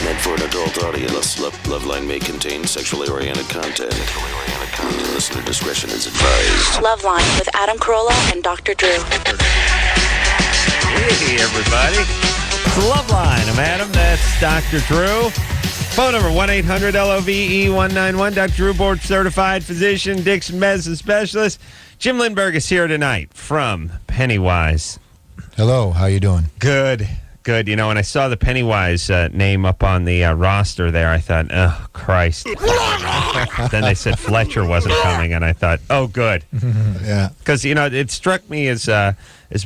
Meant for an adult audience. LoveLine may contain sexually oriented content. Listener discretion is advised. LoveLine with Adam Carolla and Dr. Drew. Hey, everybody. It's LoveLine. I'm Adam. That's Dr. Drew. Phone number 1-800-LOVE-191. Dr. Drew, board certified physician, Dixon medicine specialist. Jim Lindberg is here tonight from Pennywise. Hello. How you doing? Good. You know, when I saw the Pennywise name up on the roster there, I thought, oh, Christ. Then they said Fletcher wasn't coming, and I thought, oh, good. Yeah. Because, you know, it struck me as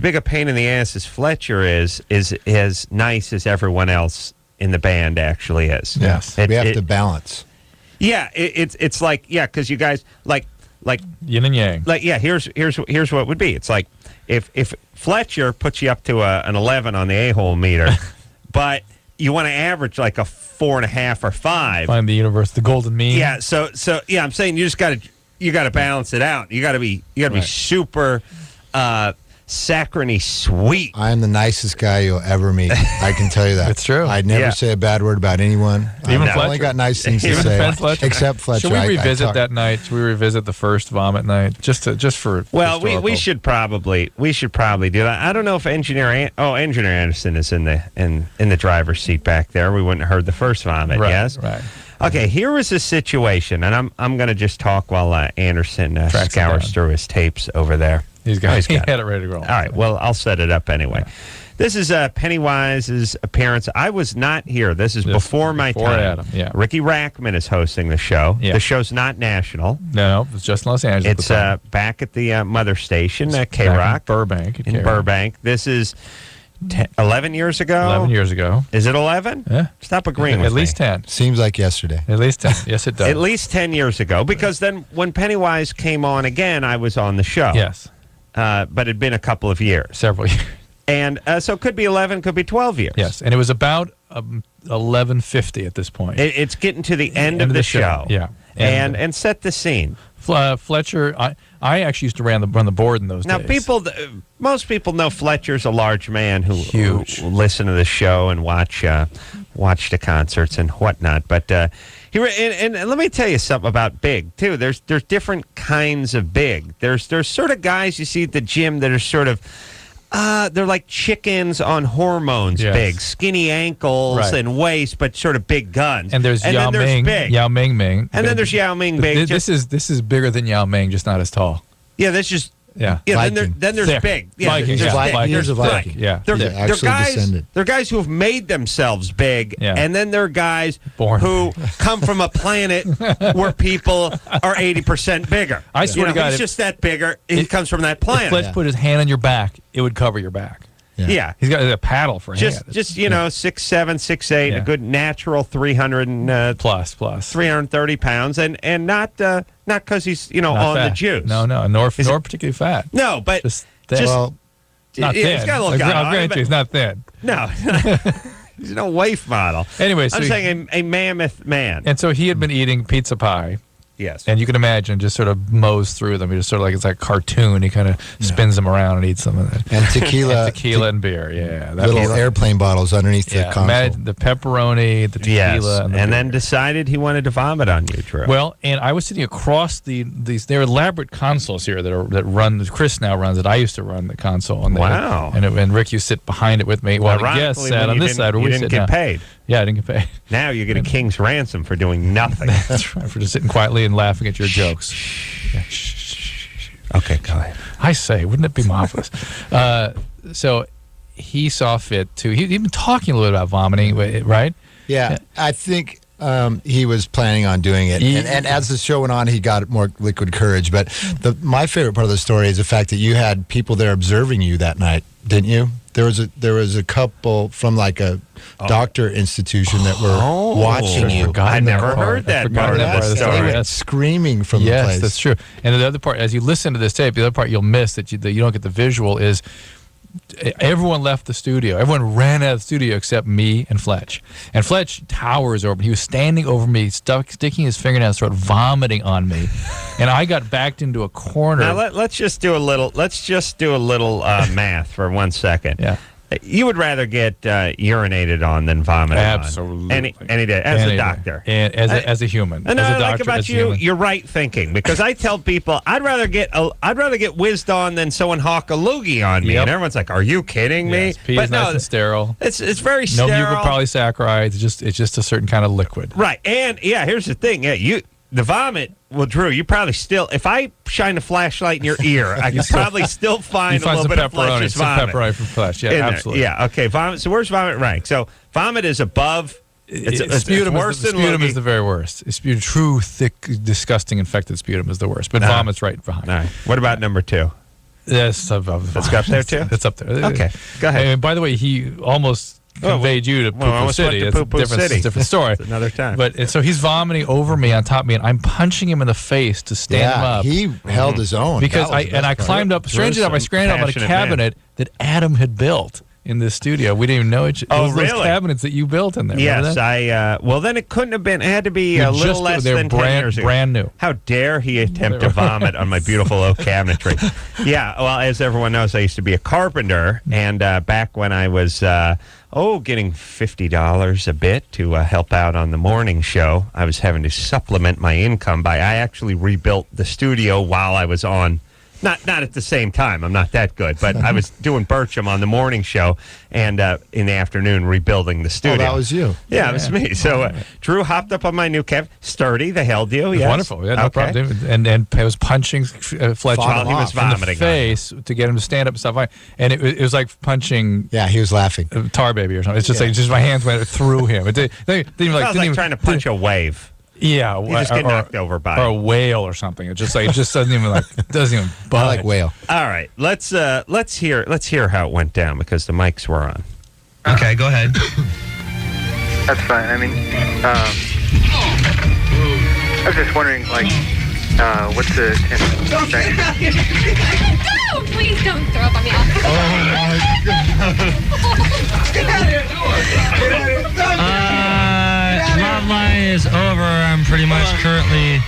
big a pain in the ass as Fletcher is as nice as everyone else in the band actually is. Yes. We have to balance. Yeah, it's like, yeah, because you guys, like yin and yang. Like, yeah, here's what it would be. It's like if Fletcher puts you up to an 11 on the a-hole meter, but you want to average like a 4.5 or 5. Find the universe, the golden mean. Yeah, so yeah, I'm saying you got to balance it out. You got to be super saccharine sweet. I am the nicest guy you'll ever meet. I can tell you that. It's true. I'd never say a bad word about anyone. Even I've only got nice things to say. Except Fletcher. Should we revisit that night? Should we revisit the first vomit night? Just for Well, we should probably do that. I don't know if Engineer Anderson is in the driver's seat back there. We wouldn't have heard the first vomit. Right, yes. Right. Okay, here was the situation, and I'm going to just talk while Anderson scours through his tapes over there. He had it ready to roll. All right, well, I'll set it up anyway. Yeah. This is Pennywise's appearance. I was not here. This is before my time. Adam, yeah. Ricky Rackman is hosting the show. Yeah. The show's not national. No, it's just in Los Angeles. It's back at the mother station, K-Rock. Burbank. In Burbank. This is 11 years ago? 11 years ago. Is it 11? Yeah. Stop agreeing with me. At least 10. Seems like yesterday. At least 10. Yes, it does. At least 10 years ago. Because then when Pennywise came on again, I was on the show. Yes. But it'd been a couple of years. Several years. And so it could be 11, could be 12 years. Yes, and it was about 11:50 at this point. It's getting to the end of the show. Yeah. And set the scene. Fletcher, I actually used to run the board in those days. Now, most people know Fletcher's a large man who listen to the show and watch the concerts and whatnot. But and let me tell you something about big too. There's different kinds of big. There's sort of guys you see at the gym that are sort of they're like chickens on hormones, big, skinny ankles and waist, but sort of big guns. And there's Yao Ming, and then there's Yao Ming big. This is bigger than Yao Ming, just not as tall. Yeah, that's just. Yeah. Then there's thick. big. Yeah, Viking. Here's a Viking. Yeah. They're guys who have made themselves big, and then they're guys who come from a planet where people are 80% bigger. I swear to God, he's just that bigger. He comes from that planet. If Fletch put his hand on your back, it would cover your back. Yeah. He's got a paddle for a hand. Just 6'7", 6'8", a good natural 300 plus 330 pounds, and not because he's on fat. the juice. No, nor particularly fat. No, but just not thin. He's got a little guy. I'll grant you, he's not thin. No. He's no waif model. Anyway, I'm saying a mammoth man. And so he had been eating pizza pie. Yes. And you can imagine just sort of mows through them. He just sort of like, it's like a cartoon. He kind of spins them around and eats them. And tequila. And beer, yeah. Little airplane bottles underneath the console. Imagine the pepperoni, the tequila. And then decided he wanted to vomit on you, Drew. Well, and I was sitting across there are elaborate consoles here that run, Chris now runs it. I used to run the console. And wow. And Rick, you sit behind it with me. Well, the guest sat on this side where we sit now. You didn't get paid. Yeah, I didn't get paid. Now you get a king's ransom for doing nothing. That's right, for just sitting quietly and laughing at your jokes. Yeah. Okay, go ahead. I say, wouldn't it be marvelous? So he saw fit to. He'd been talking a little bit about vomiting, right? Yeah, I think he was planning on doing it. And as the show went on, he got more liquid courage. But my favorite part of the story is the fact that you had people there observing you that night, didn't you? There was a couple from like a doctor institution that were watching you. I never heard that part of the story. They were screaming from the place. Yes, that's true. And the other part, as you listen to this tape, the other part you'll miss that you don't get the visual is everyone left the studio. Everyone ran out of the studio except me and Fletch. And Fletch towers over me. He was standing over me, sticking his fingernails, started vomiting on me. And I got backed into a corner. Now let's just do a little math for 1 second. Yeah. You would rather get urinated on than vomited Absolutely. on. Any day, as a doctor. And as a human. And as a I like doctor, about as a you, human. you're right thinking, because I tell people I'd rather get whizzed on than someone hawk a loogie on me, Yep. and everyone's like, "Are you kidding me?" Yes, pee is nice and sterile. It's very No sterile. mucopolysaccharides. It's just a certain kind of liquid. Right, and here's the thing. The vomit. Well, Drew, you probably still. If I shine a flashlight in your ear, I can probably still find a little bit of Fletcher's vomit. Pepperoni from Fletch. Yeah, in there. absolutely. Yeah. Okay. Vomit. So where's vomit rank? So vomit is above. Sputum worse than sputum loogie. is the very worst. True, thick, disgusting, infected sputum is the worst. But vomit's right behind. All right. What about number 2? That's above. That's up there too? It's up there. Okay. Go ahead. And by the way, he almost conveyed you to Poo Poo almost City. went to It's Poo Poo a City. different story. It's another time. But so he's vomiting over me, on top of me, and I'm punching him in the face to stand him up. he held his own. Because That was the best I part. climbed up. Strangely enough, I scrambled up on a Passionate man. cabinet that Adam had built in this studio. We didn't even know it. Oh, It was those really? cabinets that you built in there. Remember Yes, that? well, then it couldn't have been. It had to be a little less they were than 10 years ago. brand new. How dare he attempt to vomit on my beautiful oak cabinetry? Yeah, well, as everyone knows, I used to be a carpenter, and back when I was, getting $50 a bit to help out on the morning show, I was having to supplement my income I actually rebuilt the studio while I was on. Not at the same time. I'm not that good, but I was doing Bircham on the morning show, and in the afternoon rebuilding the studio. Oh, that was you. Yeah, it was me. So Drew hopped up on my new cab. Sturdy, they held you. Yes. Wonderful. Yeah, no Okay. problem. And I was punching Fletcher While he was in the vomiting on face to get him to stand up and stuff. And it was like punching Yeah, he was laughing. Tar Baby or something. It's just like my hands went through him. It didn't even It was like trying to punch a wave. Yeah, You just get knocked over by or a it. whale or something. It just doesn't even budge. I like whale. All right, let's hear how it went down because the mics were on. Okay, go ahead. That's fine. I mean, I was just wondering, what's the... No, please don't throw up on me. LoveLine is over. I'm pretty much currently...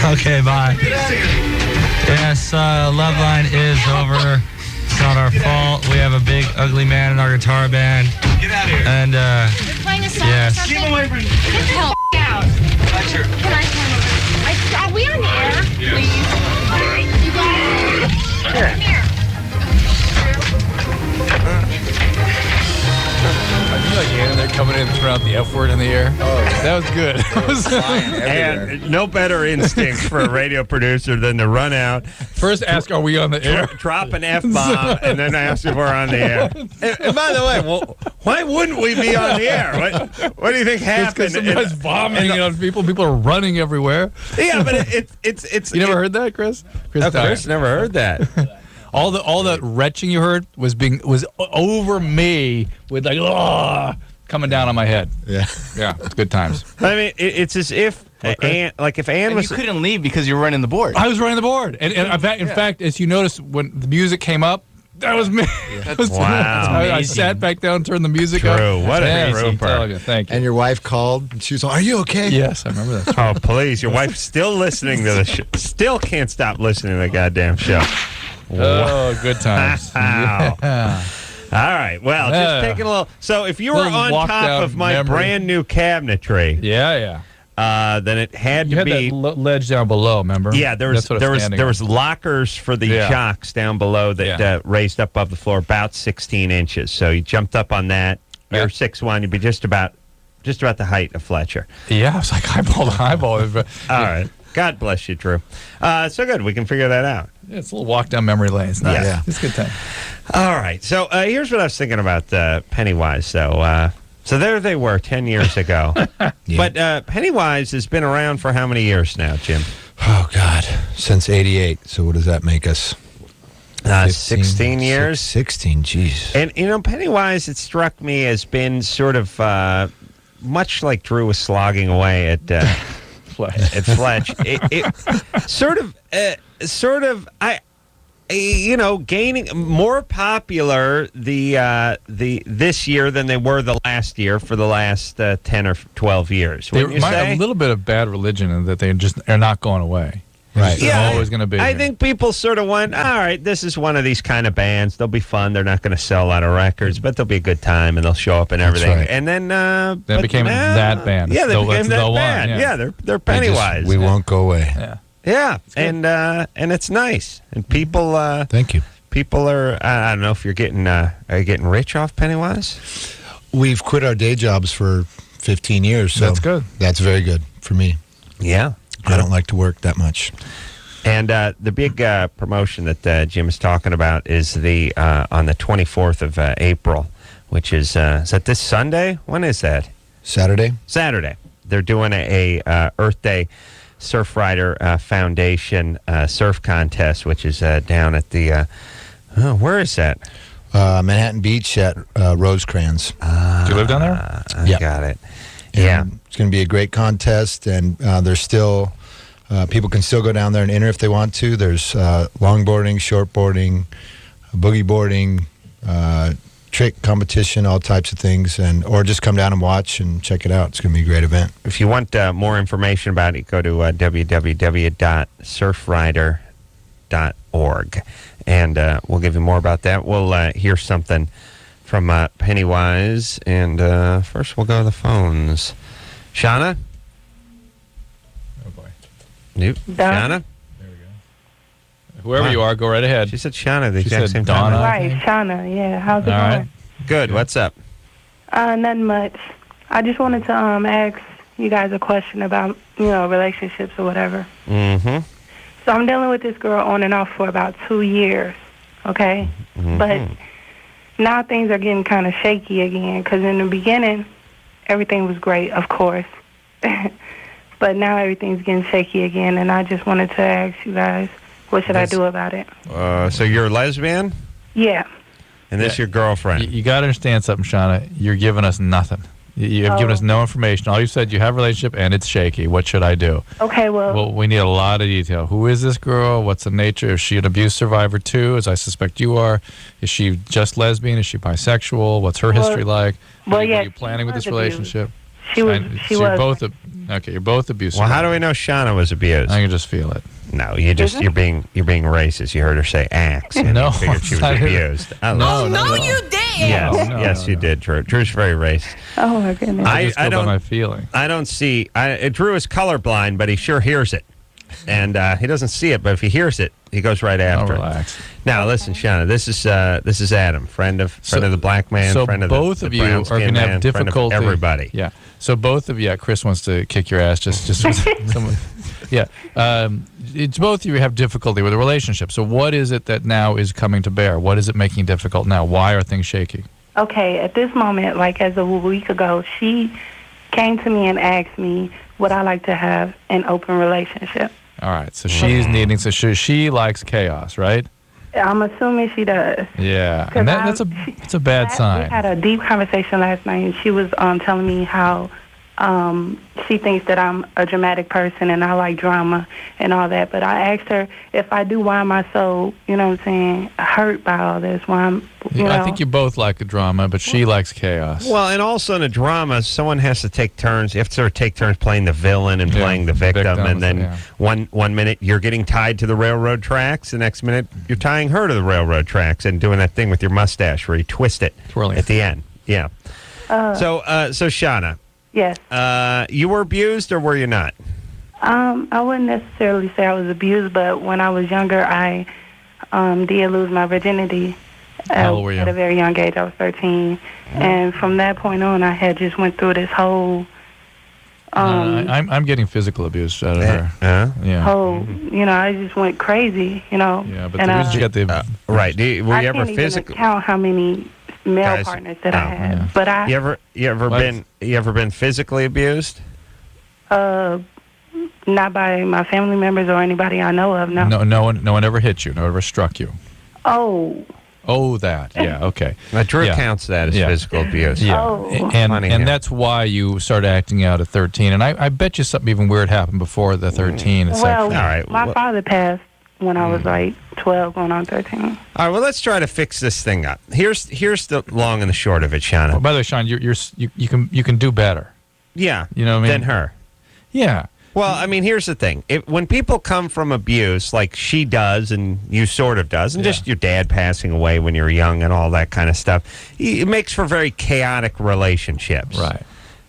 Okay, bye. Yes, LoveLine is over. It's not our fault. We have a big, ugly man in our guitar band. Get out of here. And, You're playing a song yes. or something? Keep away from me. Get the hell out. Can I come over? Are we on the air? Please. You guys. Come here. I feel like they're coming in and throwing out the F word in the air. Oh, that was good. And no better instinct for a radio producer than to run out, First ask, are we on the air? drop an F-bomb, and then ask if we're on the air. And by the way, why wouldn't we be on the air? What do you think happened? Somebody's vomiting on people. People are running everywhere. Yeah, but it's. You never heard that, Chris? Chris never heard that. All that retching you heard was over me with coming down on my head. Yeah. Yeah, it's good times. I mean, it's as if Ann was. You couldn't leave because you were running the board. I was running the board, and in fact, as you noticed, when the music came up, that was me. Wow. I sat back down, turned the music up. True. What a Yes, I'm trooper. telling you. Thank you. And your wife called, and she was like, "Are you okay?" Yes, I remember that. Oh, please. Your wife's still listening to the show. Still can't stop listening to the goddamn show. Oh, good times. Wow. Yeah. All right. Well, just taking a little. So if you were Little on walk top down of my memory. brand new cabinetry, Yeah. then it had You to had be. that ledge down below, remember? Yeah, there was lockers for the Yeah. jocks down below that raised up above the floor about 16 inches. So you jumped up on that. You're Yeah. 6'1". You'd be just about the height of Fletcher. Yeah, I was like eyeball to eyeball. All right. God bless you, Drew. So good. We can figure that out. Yeah, it's a little walk down memory lane. It's nice. Yeah. It's a good time. All right. So here's what I was thinking about Pennywise, though. So there they were 10 years ago. But Pennywise has been around for how many years now, Jim? Oh God, since '88. So what does that make us? 16 years. 16. Jeez. And, Pennywise, it struck me, as been sort of much like Drew was slogging away at Fletch. It gaining more popular this year than they were the last year for the last 10 or 12 years. They Wouldn't you remind say? a little bit of Bad Religion in that they just are not going away. Right. They're always going to be. I here. think people sort of went, all right, this is one of these kind of bands. They'll be fun. They're not going to sell a lot of records, but they'll be a good time, and they'll show up and everything. right. And then They became that band. Yeah, they The- became the that one, band. yeah. Yeah, they're Pennywise. We won't go away. Yeah. Yeah, and it's nice, and people. Thank you. People are. I don't know if are you getting rich off Pennywise? We've quit our day jobs for 15 years, so That's good. That's very good for me. Yeah. I don't like to work that much. And the big promotion that Jim is talking about is the on the 24th of April, which is that this Sunday? When is that? Saturday? Saturday. They're doing a Earth Day Surfrider Foundation surf contest, which is down at the where is that? Manhattan Beach at Rosecrans. Do you live down there? I got it. Yeah. And it's going to be a great contest, and there's still people can still go down there and enter if they want to. There's longboarding, shortboarding, boogie boarding, trick competition, all types of things, or just come down and watch and check it out. It's going to be a great event. If you want more information about it, go to www.surfrider.org, and we'll give you more about that. We'll hear something from Pennywise, and first we'll go to the phones. Shauna? Oh, boy. Nope. Shauna? Whoever you are, go right ahead. She said Shauna the She exact said same Donna. time. Right, Shauna. Yeah, how's it All going? right. Good. What's up? Nothing much. I just wanted to ask you guys a question about, relationships or whatever. Mm-hmm. So I'm dealing with this girl on and off for about 2 years, okay? Mm-hmm. But now things are getting kind of shaky again, because in the beginning, everything was great, of course. But now everything's getting shaky again, and I just wanted to ask you guys, what should I do about it? So you're a lesbian? Yeah. And this your girlfriend? You got to understand something, Shauna. You're giving us nothing. You have given us no information. All you said, you have a relationship and it's shaky. What should I do? Okay, Well, we need a lot of detail. Who is this girl? What's the nature? Is she an abuse survivor too, as I suspect you are? Is she just lesbian? Is she bisexual? What's her history like? Well, Are yeah, you planning with this she was relationship? She was. You're both you're both abusive. Well, how do we know Shauna was abused? I can just feel it. No, you're being racist. You heard her say axe, and No, you figured she was I didn't. abused. No, you did. Yes, No, yes, no, you no. did, Drew. Drew's very racist. Oh, my goodness. I just go by don't. my feeling. I don't see. Drew is colorblind, but he sure hears it, and he doesn't see it. But if he hears it, he goes right after it. Relax. Now, listen, Shauna. This is Adam, friend of the black man, So friend of both the of you are brown-skinned going to have man, friend of difficulty. everybody. Yeah. So both of you, Chris wants to kick your ass. Just someone. Yeah. It's both of you have difficulty with a relationship. So what is it that now is coming to bear? What is it making difficult now? Why are things shaky? Okay, at this moment, like as of a week ago, she came to me and asked me would I like to have an open relationship. All right. So she's needing. So she likes chaos, right? I'm assuming she does. Yeah. 'Cause And that's a bad We sign. had a deep conversation last night, and she was telling me how she thinks that I'm a dramatic person and I like drama and all that. But I asked her, if I do, why am I so, hurt by all this? Why I'm, I think you both like the drama, but she likes chaos. Well, and also in a drama, someone has to take turns. You have to sort of take turns playing the villain and playing the victim. And then one minute you're getting tied to the railroad tracks. The next minute you're tying her to the railroad tracks and doing that thing with your mustache where you twist it Twirling. at the end. Yeah. So Shauna. Yes. You were abused or were you not? I wouldn't necessarily say I was abused, but when I was younger, I did lose my virginity How old were you? at a very young age. I was 13. And from that point on, I had just went through this whole... I'm getting physical abuse out of her. Yeah. I just went crazy, Yeah, but the reason you got the... right. Were you I ever can't even physically... count how many male Guys, partners that I had. yeah. But I... You ever been physically abused? Not by my family members or anybody I know of, no. No one ever hit you. No one ever struck you. Oh, that. Yeah, okay. Now, Drew Yeah. counts that as Yeah. physical abuse. Yeah, Oh. Funny, yeah. and that's why you started acting out at 13. And I bet you something even weird happened before the 13. It's well, All right, my well- father passed when I was like 12 going on 13. All right, well, let's try to fix this thing up. Here's the long and the short of it, Shauna. by the way, Sean, you can do better. Yeah, You know what I mean? than her. Yeah. Well, I mean, here's the thing. When people come from abuse, like she does and you sort of does, and just your dad passing away when you're young and all that kind of stuff, it makes for very chaotic relationships. Right.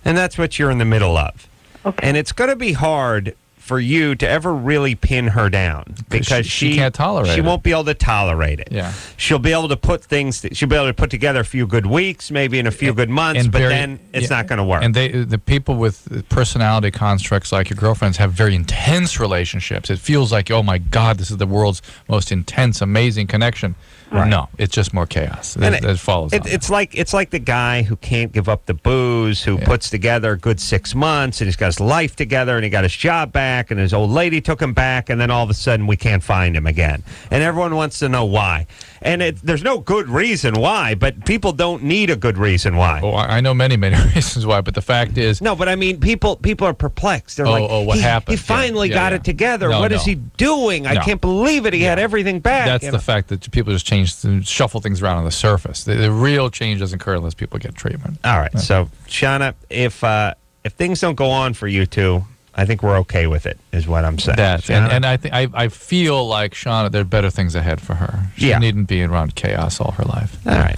And that's what you're in the middle of. Okay. And it's going to be hard for you to ever really pin her down because she can't tolerate she it. won't be able to tolerate it. Yeah. She'll be able to she'll be able to put together a few good weeks, maybe in a few good months, but then it's not going to work. And the people with personality constructs like your girlfriends have very intense relationships. It feels like, oh my God, this is the world's most intense, amazing connection. Right. No, it's just more chaos. It follows. It's like the guy who can't give up the booze, who puts together a good 6 months, and he's got his life together, and he got his job back, and his old lady took him back, and then all of a sudden we can't find him again, and everyone wants to know why. And there's no good reason why, but people don't need a good reason why. Oh, I know many reasons why, but the fact is, no. But I mean, people are perplexed. They're what happened? He finally got it together. What is he doing? I can't believe it. He had everything back. That's the fact that people just shuffle things around on the surface. The real change doesn't occur unless people get treatment. All right. So, Shauna, if things don't go on for you two, I think we're okay with it, is what I'm saying. And I feel like Shauna, there are better things ahead for her. She needn't be around chaos all her life. All right.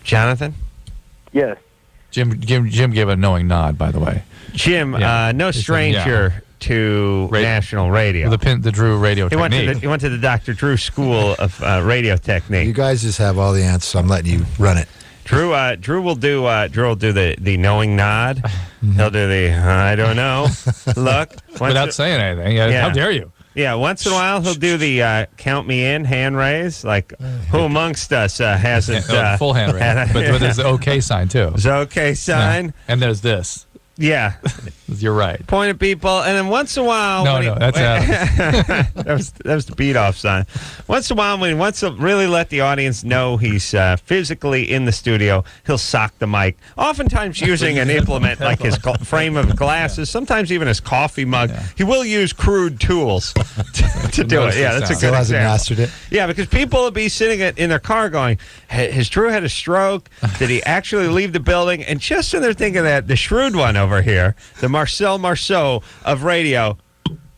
Jonathan? Yes. Jim gave a knowing nod, by the way. Jim, no stranger to national radio. The Drew radio technique. He went to the Dr. Drew School of Radio Technique. You guys just have all the answers, so I'm letting you run it. Drew will do the knowing nod. He'll do the I don't know look without saying anything. How dare you? Yeah, once in a while he'll do the count me in hand raise, like who amongst us hasn't full hand raise, but there's the okay sign too. There's okay sign, and there's this. Yeah, you're right. Point at people, and then once in a while, that's that was the beat off sign. Once in a while, when he wants to really let the audience know he's physically in the studio, he'll sock the mic. Oftentimes using an implement like his frame of glasses, sometimes even his coffee mug. He will use crude tools to do it. Yeah, that's a good example. Mastered it. Yeah, because people will be sitting in their car going, "Has Drew had a stroke? Did he actually leave the building?" And just when they're thinking that, the shrewd one over here, the Marcel Marceau of radio,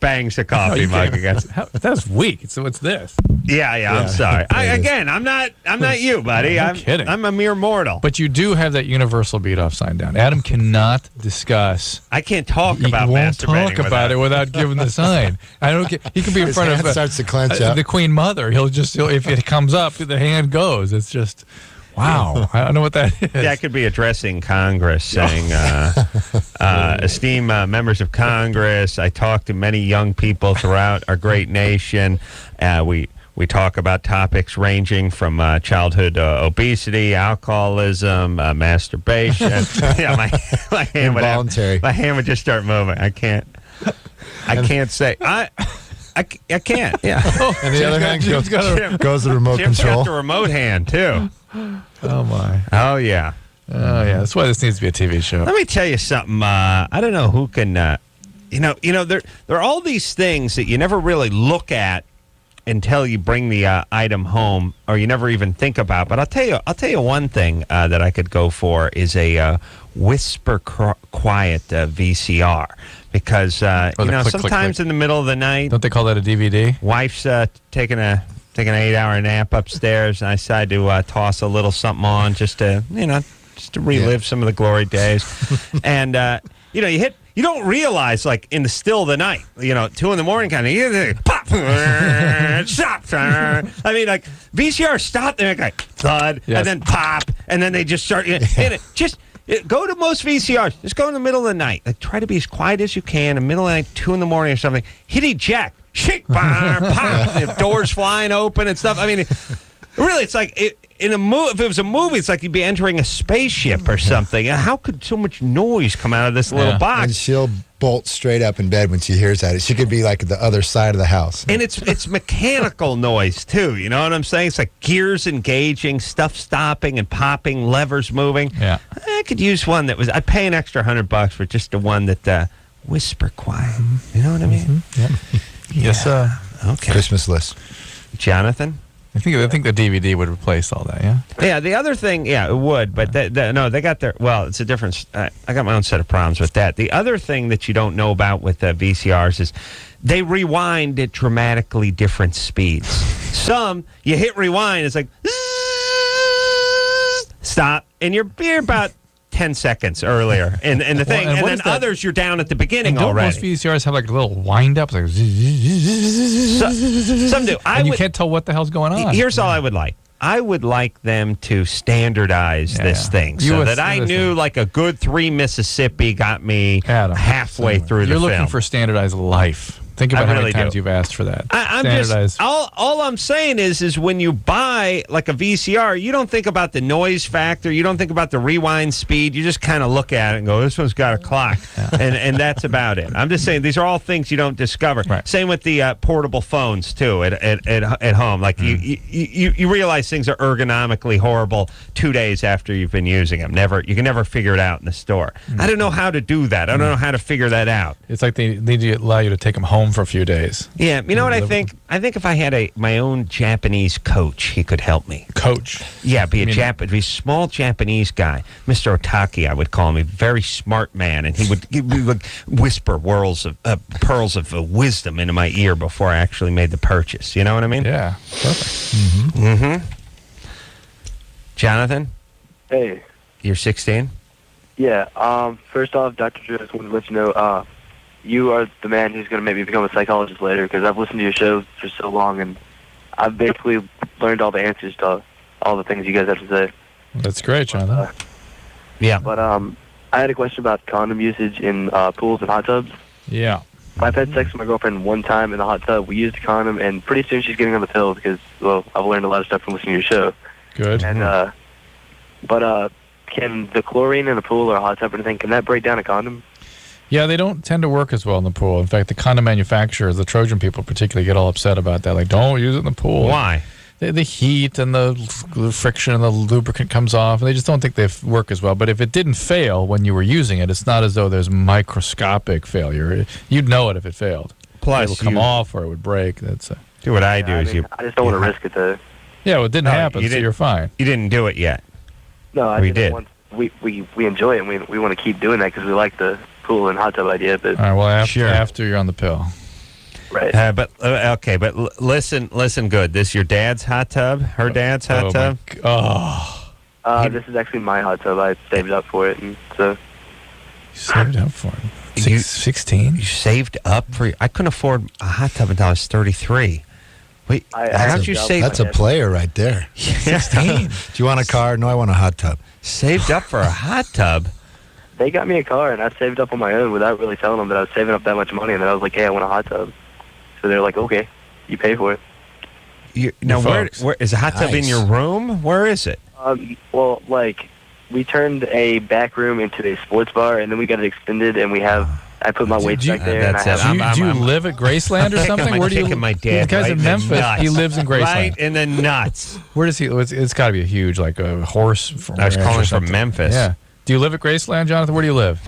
bangs the coffee mug against. That's weak. So what's this? Yeah. I'm sorry. I'm not you, buddy. I'm kidding. I'm a mere mortal. But you do have that universal beat off sign down. Adam cannot discuss. I can't talk about masturbating. Won't talk about it without giving the sign. I don't get. He can be in front of starts to clench up. The Queen Mother. If it comes up, the hand goes. It's just. Wow, I don't know what that is. Yeah, I could be addressing Congress, saying, esteemed members of Congress, I talk to many young people throughout our great nation. We talk about topics ranging from childhood obesity, alcoholism, masturbation. Yeah, my hand would just start moving. I can't say. I can't. Yeah. And the other hand goes to the remote control. Got the remote hand too. Oh my. Oh yeah. Oh yeah. That's why this needs to be a TV show. Let me tell you something. I don't know who can. There are all these things that you never really look at until you bring the item home, or you never even think about. But I'll tell you one thing that I could go for is a whisper quiet VCR. Because sometimes in the middle of the night, don't they call that a DVD? Wife's taking an 8-hour nap upstairs, and I decide to toss a little something on just to relive some of the glory days. And you don't realize, like, in the still of the night, 2 in the morning kind of, you think, pop, stop. I mean, like, VCR stop there, like, thud, and then pop, and then they just start, go to most VCRs. Just go in the middle of the night. Like, try to be as quiet as you can. In the middle of the night, 2 in the morning or something. Hit eject. Shake, pop. Doors flying open and stuff. I mean, really, it's like in a movie. If it was a movie, it's like you'd be entering a spaceship or something. How could so much noise come out of this little box? And she'll bolt straight up in bed when she hears that. She could be like the other side of the house. And it's mechanical noise too. You know what I'm saying? It's like gears engaging, stuff stopping and popping, levers moving. Yeah. I could use one that was. I'd pay an extra $100 for just the one that whisper quiet. You know what I mean? Mm-hmm. Yeah. Yes, sir. Okay. Christmas list. Jonathan? I think the DVD would replace all that. Yeah. Yeah, the other thing, it would, but no, they got their. Well, it's a different. I got my own set of problems with that. The other thing that you don't know about with VCRs is they rewind at dramatically different speeds. Some you hit rewind, it's like stop, and you're about 10 seconds earlier in the thing, and then others you're down at the beginning already. Most VCRs have like a little wind up, like some do. And you can't tell what the hell's going on. Here's all I would like. I would like them to standardize this thing so that I knew like a good 3 Mississippi got me halfway through the film. You're looking for standardized life. Think about how many times you've asked for that. I'm just all I'm saying is when you buy like a VCR, you don't think about the noise factor, you don't think about the rewind speed. You just kind of look at it and go, "This one's got a clock," and that's about it. I'm just saying these are all things you don't discover. Right. Same with the portable phones too at home. Like you realize things are ergonomically horrible 2 days after you've been using them. You can never figure it out in the store. I don't know how to do that. I don't know how to figure that out. It's like they need to allow you to take them home for a few days. Yeah, you know what I think? I think if I had my own Japanese coach, he could help me. Coach? Yeah, be a small Japanese guy. Mr. Otaki, I would call him. A very smart man, and he would whisper pearls of wisdom into my ear before I actually made the purchase. You know what I mean? Yeah, perfect. Mm-hmm. Jonathan? Hey. You're 16? Yeah. First off, Dr. Drew, I just wanted to let you know, you are the man who's going to make me become a psychologist later, because I've listened to your show for so long, and I've basically learned all the answers to all the things you guys have to say. That's great, Jonathan. Yeah. But I had a question about condom usage in pools and hot tubs. Yeah. I've had sex with my girlfriend one time in the hot tub. We used a condom, and pretty soon she's getting on the pill because, well, I've learned a lot of stuff from listening to your show. Good. And but can the chlorine in a pool or a hot tub or anything, can that break down a condom? Yeah, they don't tend to work as well in the pool. In fact, the condom manufacturers, the Trojan people particularly, get all upset about that. Like, don't use it in the pool. Why? The heat and the friction and the lubricant comes off, and they just don't think they work as well. But if it didn't fail when you were using it, it's not as though there's microscopic failure. You'd know it if it failed. Plus, it would come off or it would break. That's do what I do is I just don't want to risk it though. Yeah, well, it didn't happen, so you're fine. You didn't do it yet. No, we did. We enjoy it, and we want to keep doing that because we like the pool and hot tub idea. But all right, well, after you're on the pill. Right. But listen good. This your dad's hot tub? Her dad's hot tub? This is actually my hot tub. I saved up for it, and so. You saved up for it? 16? You saved up for I couldn't afford a hot tub until I was 33. Wait, how'd you save? That's a player right there. 16. Do you want a car? No, I want a hot tub. Saved up for a hot tub? They got me a car, and I saved up on my own without really telling them that I was saving up that much money, and then I was like, hey, I want a hot tub. So they're like, okay, you pay for it. Now, where is the hot tub in your room? Where is it? Well, like, we turned a back room into a sports bar, and then we got it extended, and I put my weights back there. And do you live at Graceland or something? Where do you live? My dad. The guy's in Memphis. He lives in Graceland. Right in the nuts. Where does he? It's got to be a huge, like a horse. I was calling from Memphis. Yeah. Do you live at Graceland, Jonathan? Where do you live?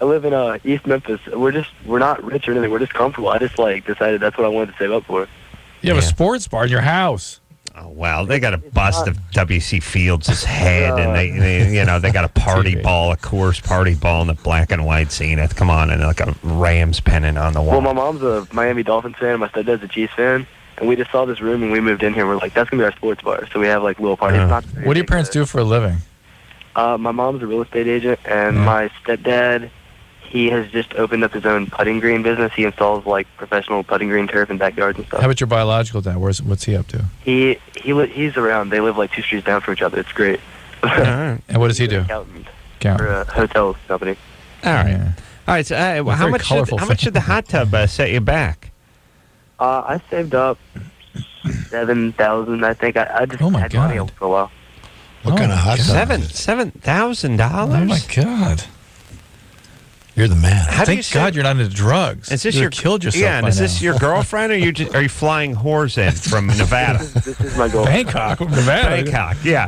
I live in East Memphis. We're not rich or anything. We're just comfortable. I just decided that's what I wanted to save up for. You have a sports bar in your house. Oh, well, they got a bust of W.C. Fields' head, and they got a party ball, a Coors party ball, and the black and white zenith. Come on, and like a Rams pennant on the wall. Well, my mom's a Miami Dolphins fan, and my stepdad's a Chiefs fan, and we just saw this room, and we moved in here. We're like, that's gonna be our sports bar. So we have like little parties. What do your parents do for a living? My mom's a real estate agent, and my stepdad, he has just opened up his own putting green business. He installs like professional putting green turf in backyards and stuff. How about your biological dad? What's he up to? He's around. They live like 2 streets down from each other. It's great. And what does he do? Accountant for a hotel company. All right. Yeah. All right. So, how much should the hot tub set you back? I saved up $7,000. I think I just had money for a while. What kind of hot tub? $7,000? Oh my God! You're the man. Thank God you're not into drugs. Is this you killed yourself? Yeah, and is this your girlfriend, or are you flying whores in from Nevada? This is my girlfriend. Bangkok, Nevada. Bangkok, yeah.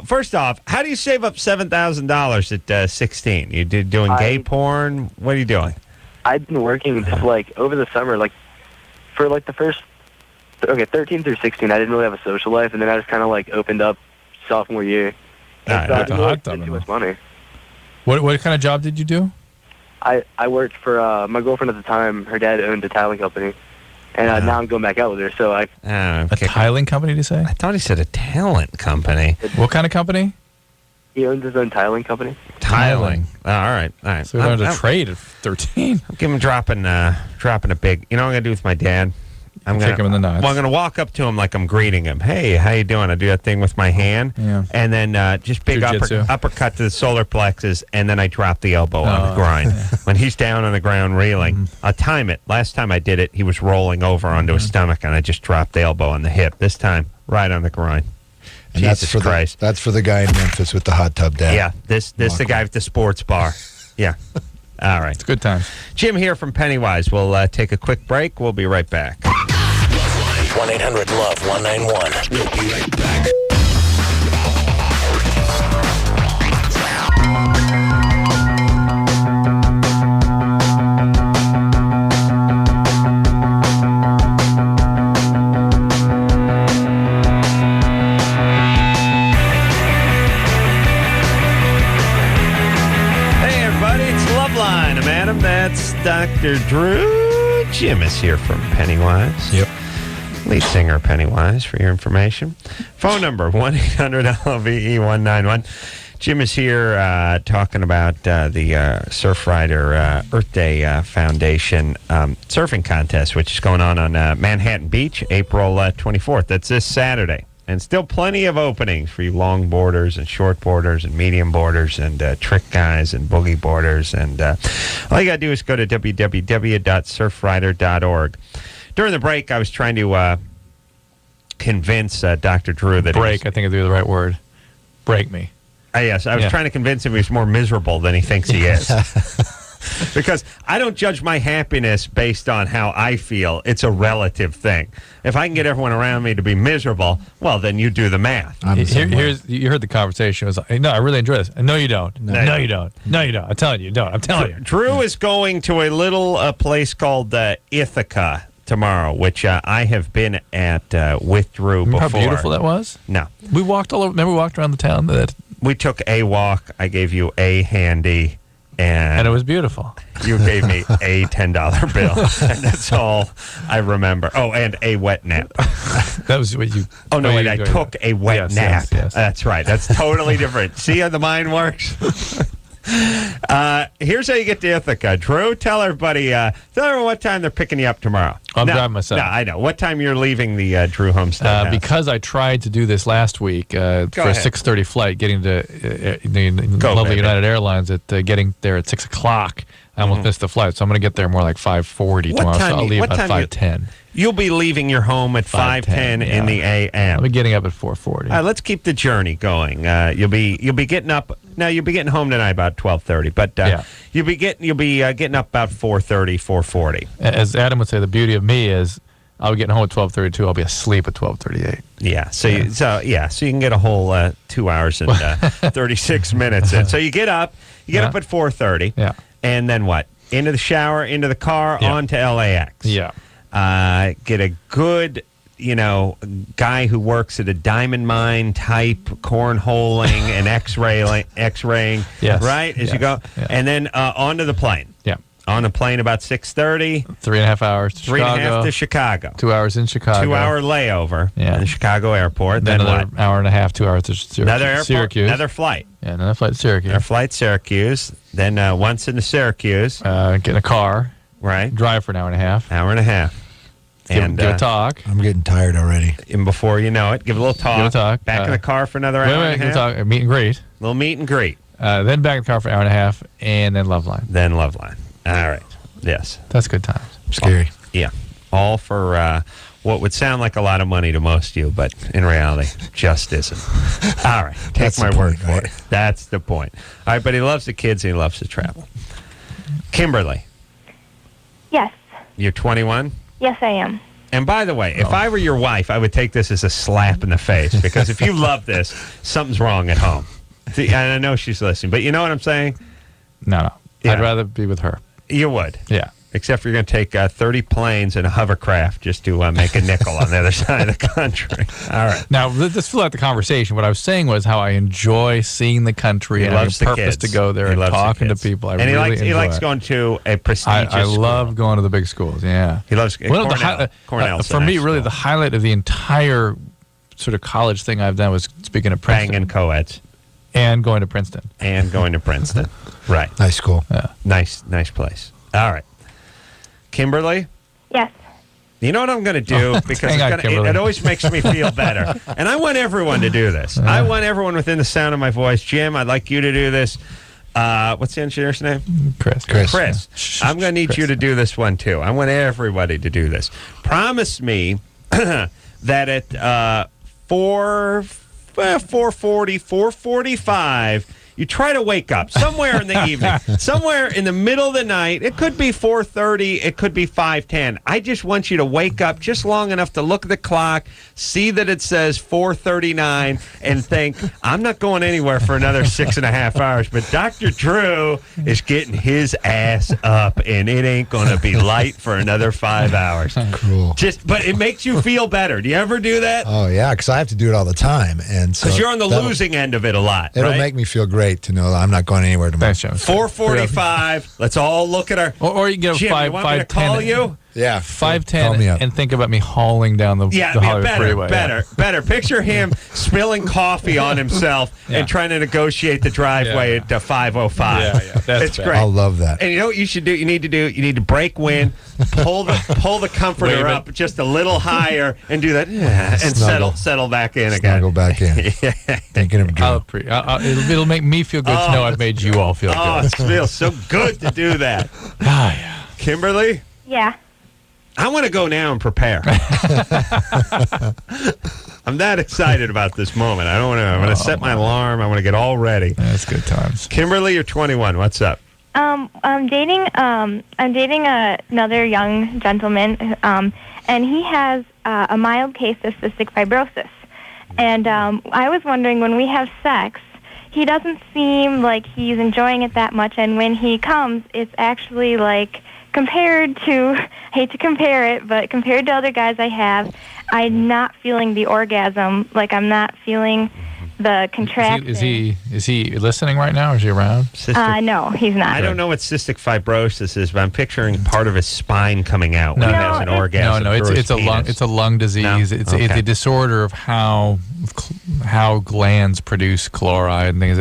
First off, how do you save up $7,000 at 16? You doing gay porn? What are you doing? I've been working just like over the summer, like for like the first 13 through 16, I didn't really have a social life, and then I just kind of like opened up sophomore year. And so I didn't really spend too much money. What kind of job did you do? I worked for my girlfriend at the time. Her dad owned a tiling company, and now I'm going back out with her. So A tiling company, did you say? I thought he said a talent company. What kind of company? He owns his own tiling company. Tiling. Oh, all right. So we learned a trade at 13. I'm giving him dropping a big. You know what I'm gonna do with my dad? I'm gonna kick him in the nuts. Well, I'm gonna walk up to him like I'm greeting him. Hey, how you doing? I do that thing with my hand, and then just big uppercut to the solar plexus, and then I drop the elbow on the groin. When he's down on the ground reeling, I'll time it. Last time I did it, he was rolling over onto his stomach, and I just dropped the elbow on the hip. This time, right on the groin. And Jesus Christ. That's for the guy in Memphis with the hot tub dad. Yeah, this the guy with the sports bar. Yeah. All right. It's a good time. Jim here from Pennywise. We'll take a quick break. We'll be right back. 1-800-LOVE-191. We'll be right back. That's Dr. Drew. Jim is here from Pennywise. Yep. Lead singer Pennywise, for your information. Phone number, 1-800-LOVE-191. Jim is here talking about the Surfrider Earth Day Foundation surfing contest, which is going on Manhattan Beach, April 24th. That's this Saturday. And still plenty of openings for you long boarders and short boarders and medium boarders and trick guys and boogie boarders. And all you got to do is go to www.surfrider.org. During the break, I was trying to convince Dr. Drew that I think I do the right word. Break me. Yes, I was trying to convince him he's more miserable than he thinks he is. Because I don't judge my happiness based on how I feel. It's a relative thing. If I can get everyone around me to be miserable, well, then you do the math. You heard the conversation. It was like, no, I really enjoy this. No, you don't. No, you don't. No, you don't. I'm telling you, you don't. I'm telling you. Drew is going to a little place called Ithaca tomorrow, which I have been at with Drew before. How beautiful that was? No. We walked all over. Remember we walked around the town? We took a walk. I gave you a handy. And it was beautiful. You gave me a $10 bill. And that's all I remember. Oh, and a wet nap. That was what you... Oh, no, wait, I took a wet nap. Yes. That's right. That's totally different. See how the mind works? Here's how you get to Ithaca. Drew, tell everybody what time they're picking you up tomorrow. I'm driving myself. No, I know. What time you're leaving the Drew Homestead house? Because I tried to do this last week for a 6:30 flight, getting to lovely United Airlines getting there at 6 o'clock. I almost missed the flight, so I'm going to get there more like 5:40 tomorrow. So I'll leave at 5:10. You'll be leaving your home at 5:10 in the a.m. I'll be getting up at 4:40. All right, let's keep the journey going. You'll be getting up. Now you'll be getting home tonight about 12:30, but you'll be getting up about 4:30, 4:40. As Adam would say, the beauty of me is I'll be getting home at 12:32. I'll be asleep at 12:38. Yeah. So you can get a whole 2 hours and 36 minutes in. So you get up. You get up at 4:30. Yeah. And then what? Into the shower, into the car, on to LAX. Yeah. Get a good, guy who works at a diamond mine type, cornholing and x-raying, right? As you go. Yeah. And then onto the plane. Yeah. On the plane about 6:30. 3.5 hours to Chicago. 3.5 to Chicago. 2 hours in Chicago. 2 hour layover in the Chicago airport. Then another what? hour and a half, 2 hours to Syracuse. Another flight. Yeah, another flight to Syracuse. Another flight to Syracuse. Then once into Syracuse. Get in a car. Right. Drive for an hour and a half. Hour and a half. Give a talk. I'm getting tired already. And before you know it, give a little talk. Give a talk. Back in the car for another hour and a half. Talk, meet and greet. Little meet and greet. Then back in the car for an hour and a half, and then LoveLine. Then LoveLine. All right. Yes. That's good times. Scary. Yeah. All for what would sound like a lot of money to most of you, but in reality, just isn't. All right. Take my word for it. That's the point. All right, but he loves the kids and he loves to travel. Kimberly. Yes. You're 21? Yes, I am. And by the way, if I were your wife, I would take this as a slap in the face, because if you love this, something's wrong at home. See, and I know she's listening, but you know what I'm saying? No. Yeah. I'd rather be with her. You would? Yeah. Except for you're going to take 30 planes and a hovercraft just to make a nickel on the other side of the country. All right. Now, let's fill out the conversation. What I was saying was how I enjoy seeing the country and having purpose to go there and talking to people. He likes going to a prestigious I school. love going to the big schools, yeah. He loves Cornell. For me, really, the highlight of the entire sort of college thing I've done was speaking of Princeton. Banging co-eds. And going to Princeton. Right. Nice school. Yeah. Nice place. All right. Kimberly? Yes. You know what I'm going to do? Because it always makes me feel better. And I want everyone to do this. I want everyone within the sound of my voice. Jim, I'd like you to do this. What's the engineer's name? Chris. Yeah. I'm going to need you to do this one, too. I want everybody to do this. Promise me that at 4:40, 4:45, you try to wake up somewhere in the evening, somewhere in the middle of the night. It could be 4:30. It could be 5:10. I just want you to wake up just long enough to look at the clock, see that it says 4:39, and think, I'm not going anywhere for another 6.5 hours. But Dr. Drew is getting his ass up, and it ain't going to be light for another 5 hours. Cool. But it makes you feel better. Do you ever do that? Oh, yeah, because I have to do it all the time. And so because you're on the losing end of it a lot. It'll right? make me feel great to know that I'm not going anywhere tomorrow. Thanks, Jim. 4:45. Let's all look at our. Or you get a Jim, 5, you want me to 5:10. call you? Yeah. 5:10 and think about me hauling down the Hollywood freeway. Better. Picture him spilling coffee on himself and trying to negotiate the driveway to 5:05. Yeah, that's it's great. I'll love that. And you know what you should do? You need to break wind, pull the comforter up just a little higher, and do that, and settle back in again. Snuggle back in. Thinking of Drew. It'll make me feel good to know I've made you all feel good. Oh, it feels so good to do that. Yeah. Kimberly? Yeah. I want to go now and prepare. I'm that excited about this moment. I don't want to. I'm going to set my alarm. I want to get all ready. That's good times. Kimberly, you're 21. What's up? I'm dating another young gentleman, and he has a mild case of cystic fibrosis. And I was wondering, when we have sex, he doesn't seem like he's enjoying it that much, and when he comes, it's actually like, compared to, I hate to compare it, but compared to other guys I have, I'm not feeling the orgasm. Like, I'm not feeling the contraction. Is he listening right now, or is he around? No, he's not. I don't know what cystic fibrosis is, but I'm picturing part of his spine coming out when he has an orgasm. No, it's a lung disease. No? It's a disorder of how glands produce chloride and things.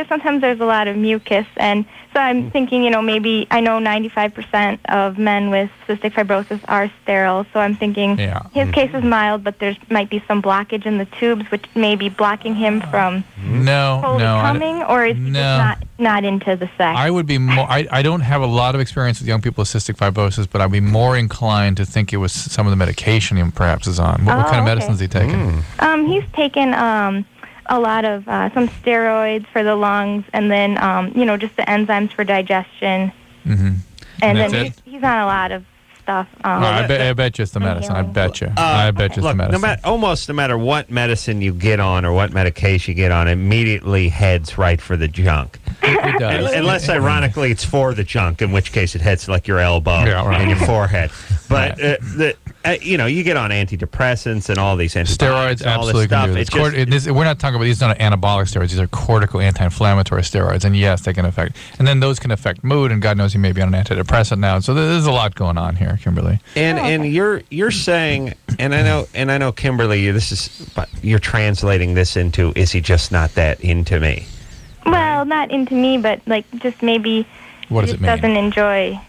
Sometimes there's a lot of mucus, and so I'm thinking, maybe I know 95% of men with cystic fibrosis are sterile, so I'm thinking his case is mild, but there might be some blockage in the tubes, which may be blocking him from coming, or is he just not into the sex? I would be more. I don't have a lot of experience with young people with cystic fibrosis, but I'd be more inclined to think it was some of the medication he perhaps is on. What kind of medicine is he taking? He's taken a lot of some steroids for the lungs, and then just the enzymes for digestion. Mm-hmm. And then he's on a lot of stuff. I bet you it's the medicine. I bet you. I bet you it's the medicine. No matter what medicine you get on or what medication you get on, it immediately heads right for the junk. It does. Unless, ironically, it's for the junk, in which case it heads like your elbow and your forehead. But you get on antidepressants and all these antibiotics, steroids. Absolutely, can do this. We're not talking about these. Are not anabolic steroids. These are cortical anti-inflammatory steroids, and yes, they can affect. And then those can affect mood. And God knows he may be on an antidepressant now. So there's a lot going on here, Kimberly. And you're saying, and I know, Kimberly, you're translating this into, is he just not that into me? Well, not into me, but just maybe what does it mean? Doesn't enjoy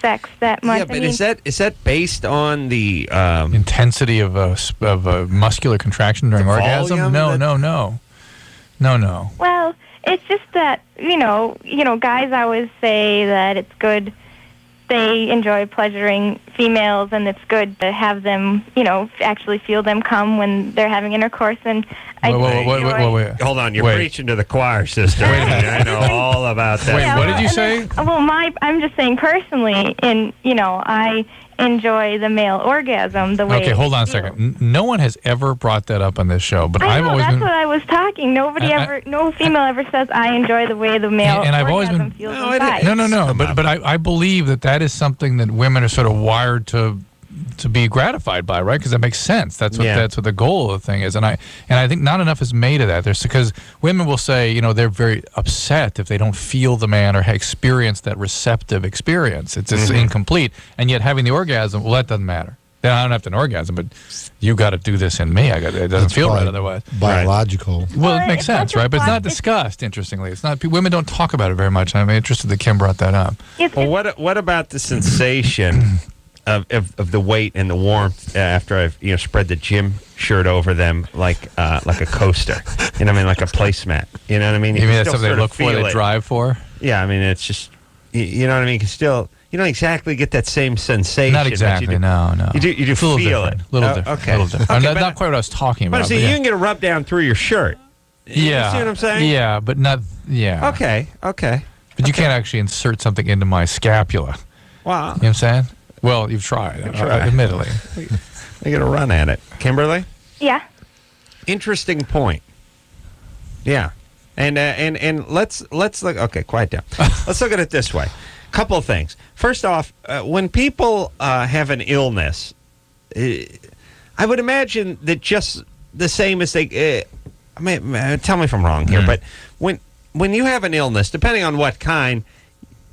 sex that much. Yeah, but is that based on the intensity of a muscular contraction during orgasm? No. Well, it's just that guys always say that it's good. They enjoy pleasuring females, and it's good to have them, actually feel them come when they're having intercourse. And wait. Hold on, you're preaching to the choir, sister. I know all about that. What did you say? I'm just saying personally, and enjoy the male orgasm the way. Okay, hold on a second. No one has ever brought that up on this show, but I I've know, always that's been. what I was talking. No female ever says I enjoy the way the male And I've always orgasm been. feels inside. No. But I believe that is something that women are sort of wired to be gratified by, right? Because that makes sense. That's what the goal of the thing is, and I think not enough is made of that. There's because women will say, they're very upset if they don't feel the man or experience that receptive experience. It's just incomplete, and yet having the orgasm, well, that doesn't matter. Then I don't have to an orgasm, but you got to do this in me. It doesn't feel right otherwise. Biological. Well, it makes sense, right? But it's not discussed. Interestingly, it's not. Women don't talk about it very much. I'm interested that Kim brought that up. Well, what about the sensation of the weight and the warmth after I've spread the gym shirt over them like a coaster, you know what I mean, like a placemat, you know what I mean? You mean that's something they look for, they drive for? Yeah, I mean it's just you know what I mean. You can still don't exactly get that same sensation. Not exactly. No. You do feel it. Little different. Okay. Little different. not quite what I was talking about. But see, you can get a rub down through your shirt. Yeah. You see what I'm saying? Yeah, but not. Yeah. Okay. But you can't actually insert something into my scapula. Wow. You know what I'm saying? Well, you've tried. Admittedly. I get a run at it. Kimberly? Yeah. Interesting point. Yeah. And let's look. Okay, quiet down. Let's look at it this way. Couple of things. First off, when people have an illness, I would imagine that just the same as they. Tell me if I'm wrong here, but when you have an illness, depending on what kind,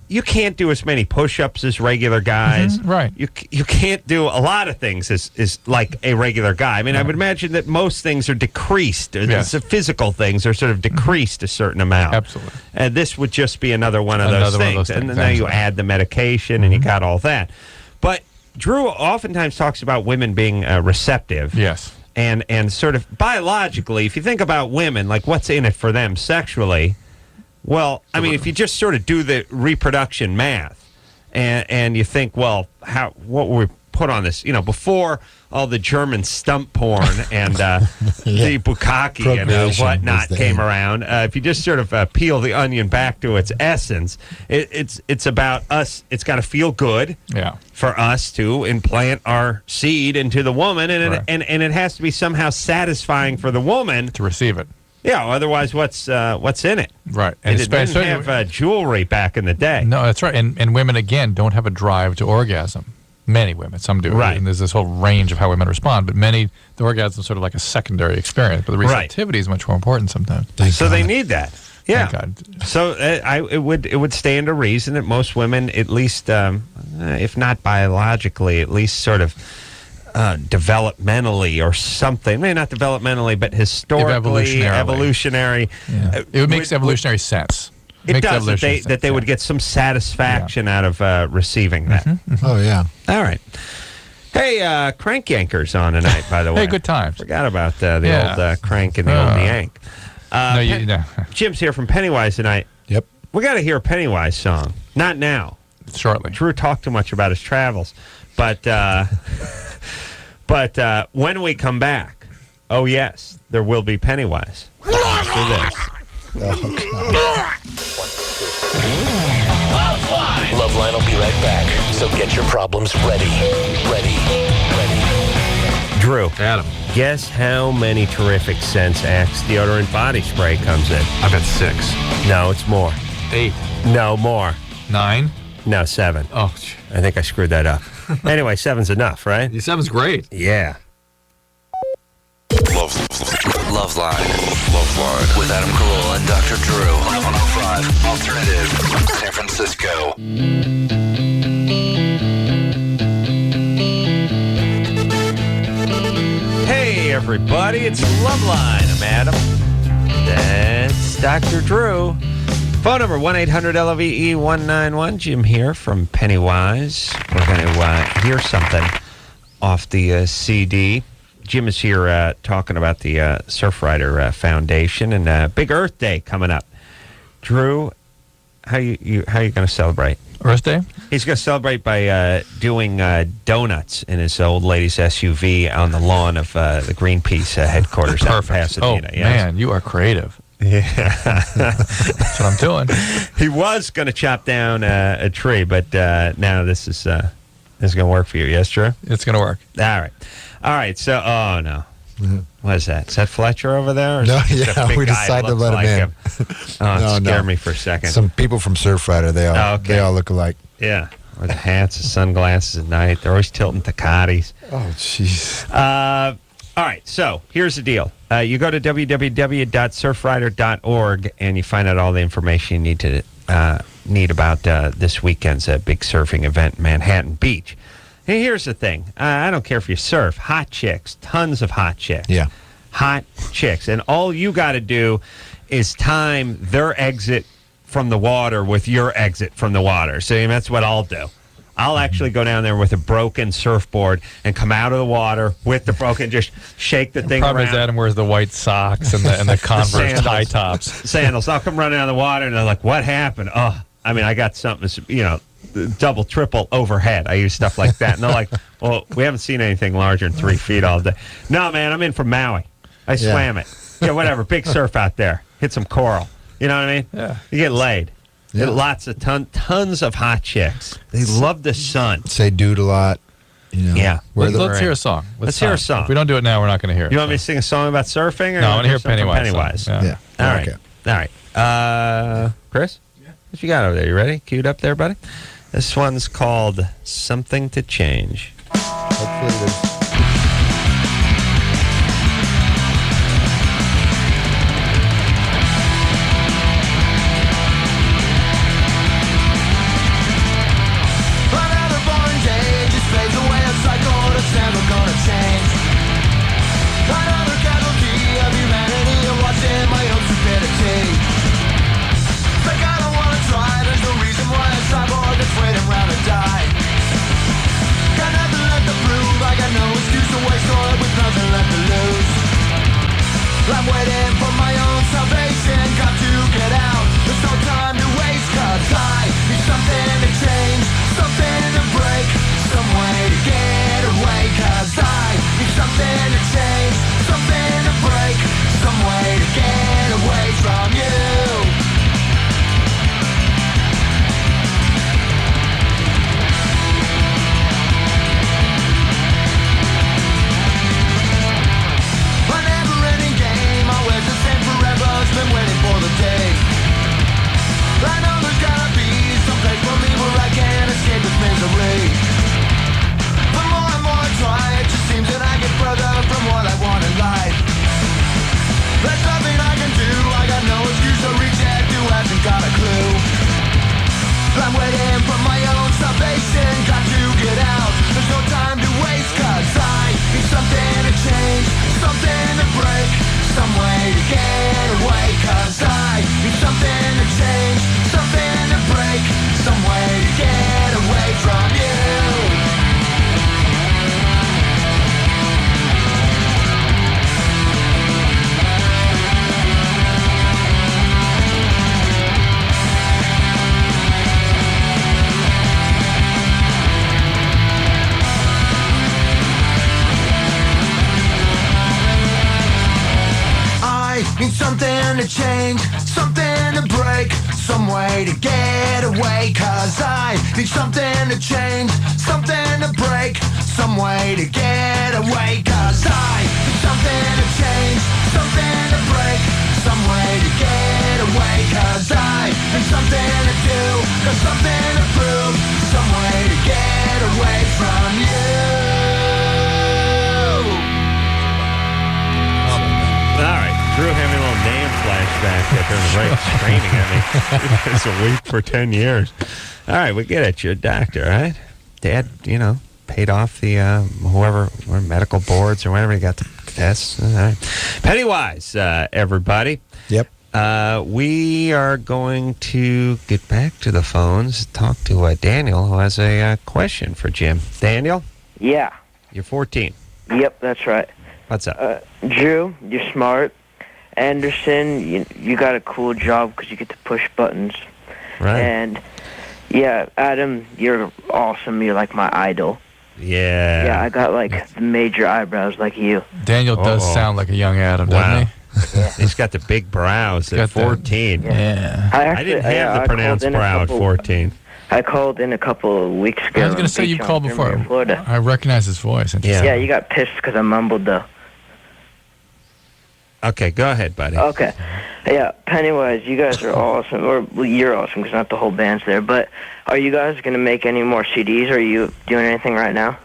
you can't do as many push-ups as regular guys. Right. You can't do a lot of things as like a regular guy. I mean, I would imagine that most things are decreased. Yes. The physical things are sort of decreased a certain amount. Absolutely. And this would just be another one of those things. And then now you add the medication and you got all that. But Drew oftentimes talks about women being receptive. Yes. And sort of biologically, if you think about women, like what's in it for them sexually, well, I mean, if you just sort of do the reproduction math and you think, well, what were we put on this? Before all the German stump porn and the bukkake and whatnot came around, if you just sort of peel the onion back to its essence, it's about us. It's got to feel good for us to implant our seed into the woman, and it has to be somehow satisfying for the woman to receive it. Yeah, otherwise, what's in it? Right. And it didn't have jewelry back in the day. No, that's right. And women, again, don't have a drive to orgasm. Many women, some do. Right. And there's this whole range of how women respond, but the orgasm is sort of like a secondary experience, but the receptivity is much more important sometimes. They need that. Yeah. Thank God. So it would stand to reason that most women, at least, if not biologically, at least sort of developmentally or something, maybe not developmentally, but historically, evolutionary. Yeah. It makes evolutionary sense. It does that they would get some satisfaction out of receiving that. Oh, yeah. All right. Hey, Crank Yanker's on tonight, by the way. Hey, good times. Forgot about the old Crank and the old Yank. No. Jim's here from Pennywise tonight. Yep. We got to hear a Pennywise song. Not now. Shortly. Drew talked too much about his travels. But when we come back, oh, yes, there will be Pennywise. After this. LoveLine will be right back, so get your problems ready. Drew. Adam. Guess how many Terrific Scents Axe deodorant body spray comes in? I bet 6. No, it's more. 8. No, more. 9. No, 7. Oh, I think I screwed that up. Anyway, 7's enough, right? 7's great. Yeah. LoveLine with Adam Carolla and Dr. Drew. 1105 Alternative, San Francisco. Hey, everybody, it's LoveLine. I'm Adam. That's Dr. Drew. Phone number 1-800-LOVE-191. Jim here from Pennywise. We're going to hear something off the CD. Jim is here talking about the Surfrider Foundation and Big Earth Day coming up. Drew, how you going to celebrate? Earth Day? He's going to celebrate by doing donuts in his old lady's SUV on the lawn of the Greenpeace headquarters out in Pasadena. Oh, man, you are creative. Yeah. That's what I'm doing. He was going to chop down a tree, but now this is This is going to work for you. Yes, Drew? It's going to work. All right. So, oh, no. What is that? Is that Fletcher over there? Or No, is yeah, a big we guy decided to that let him looks in. It scared me for a second. Some people from Surfrider, they all look alike. Yeah. With the hats and sunglasses at night. They're always tilting Tecatis. Oh, jeez. All right, so here's the deal. You go to www.surfrider.org and you find out all the information you need about this weekend's big surfing event in Manhattan Beach. And here's the thing. I don't care if you surf. Hot chicks. Tons of hot chicks. Yeah. Hot chicks. And all you got to do is time their exit from the water with your exit from the water. So that's what I'll do. I'll actually go down there with a broken surfboard and come out of the water with the broken, just shake the thing Probably around. Adam wears the white socks and the Converse high tops. Sandals. I'll come running out of the water and they're like, what happened? Oh, I mean, I got something, double, triple overhead. I use stuff like that. And they're like, well, we haven't seen anything larger than 3 feet all day. No, man, I'm in from Maui. I swam it. Yeah, whatever. Big surf out there. Hit some coral. You know what I mean? Yeah. You get laid. Yeah. Lots of tons of hot chicks. They love the sun. Say dude a lot. Yeah. Let's hear a song. Let's hear a song. If we don't do it now, we're not going to hear it. You want me to sing a song about surfing? Or No, I want to hear something from Pennywise. Pennywise. Yeah. All right. Okay. All right. Chris? Yeah. What you got over there? You ready? Queued up there, buddy? This one's called Something to Change. Hopefully there's... I'm waiting for my own salvation. Got to get out. There's no time to waste. 'Cause I need something to change, something to break, some way to get away. 'Cause I need something to change, something to break, some way to get away from you. Been waiting for the day. I know there's gotta be some place for me where I can escape this misery. The more and more I try, it just seems that I get further from what I want in life. There's nothing I can do, I got no excuse to reject who hasn't got a clue. I'm waiting for my own salvation, got to get out. There's no time to waste, 'cause I need something to change, something to break, some way to get away. 'Cause I need something to change, something to break, some way to get away from you. Need something to change, something to break, some way to get away. 'Cause I need something to change, something to break, some way to get away. 'Cause I need something to change, something to break, some way to get away. 'Cause I need something to do, got something to prove, some way to get away from you. All right. Drew having a little name flashback there during the break, screaming at me. It's a week for 10 years. All right, we get it. You're a doctor, right? Dad, paid off the whoever, or medical boards or whatever, he got the tests. All right. Pennywise, everybody. Yep. We are going to get back to the phones, talk to Daniel, who has a question for Jim. Daniel? Yeah. You're 14. Yep, that's right. What's up? Drew, you're smart. Anderson, you got a cool job because you get to push buttons. Right. And, yeah, Adam, you're awesome. You're like my idol. Yeah. Yeah, I got, the major eyebrows like you. Daniel does sound like a young Adam, doesn't he? Yeah. He's got the big brows at 14. Yeah. I didn't have the pronounced brow at 14. I called in a couple of weeks ago. I was going to say you called before. In Florida. I recognize his voice. Yeah, you got pissed because I mumbled though. Okay, go ahead, buddy. Okay. Yeah, Pennywise, you guys are awesome. Or well, you're awesome because not the whole band's there. But are you guys going to make any more CDs? Or are you doing anything right now?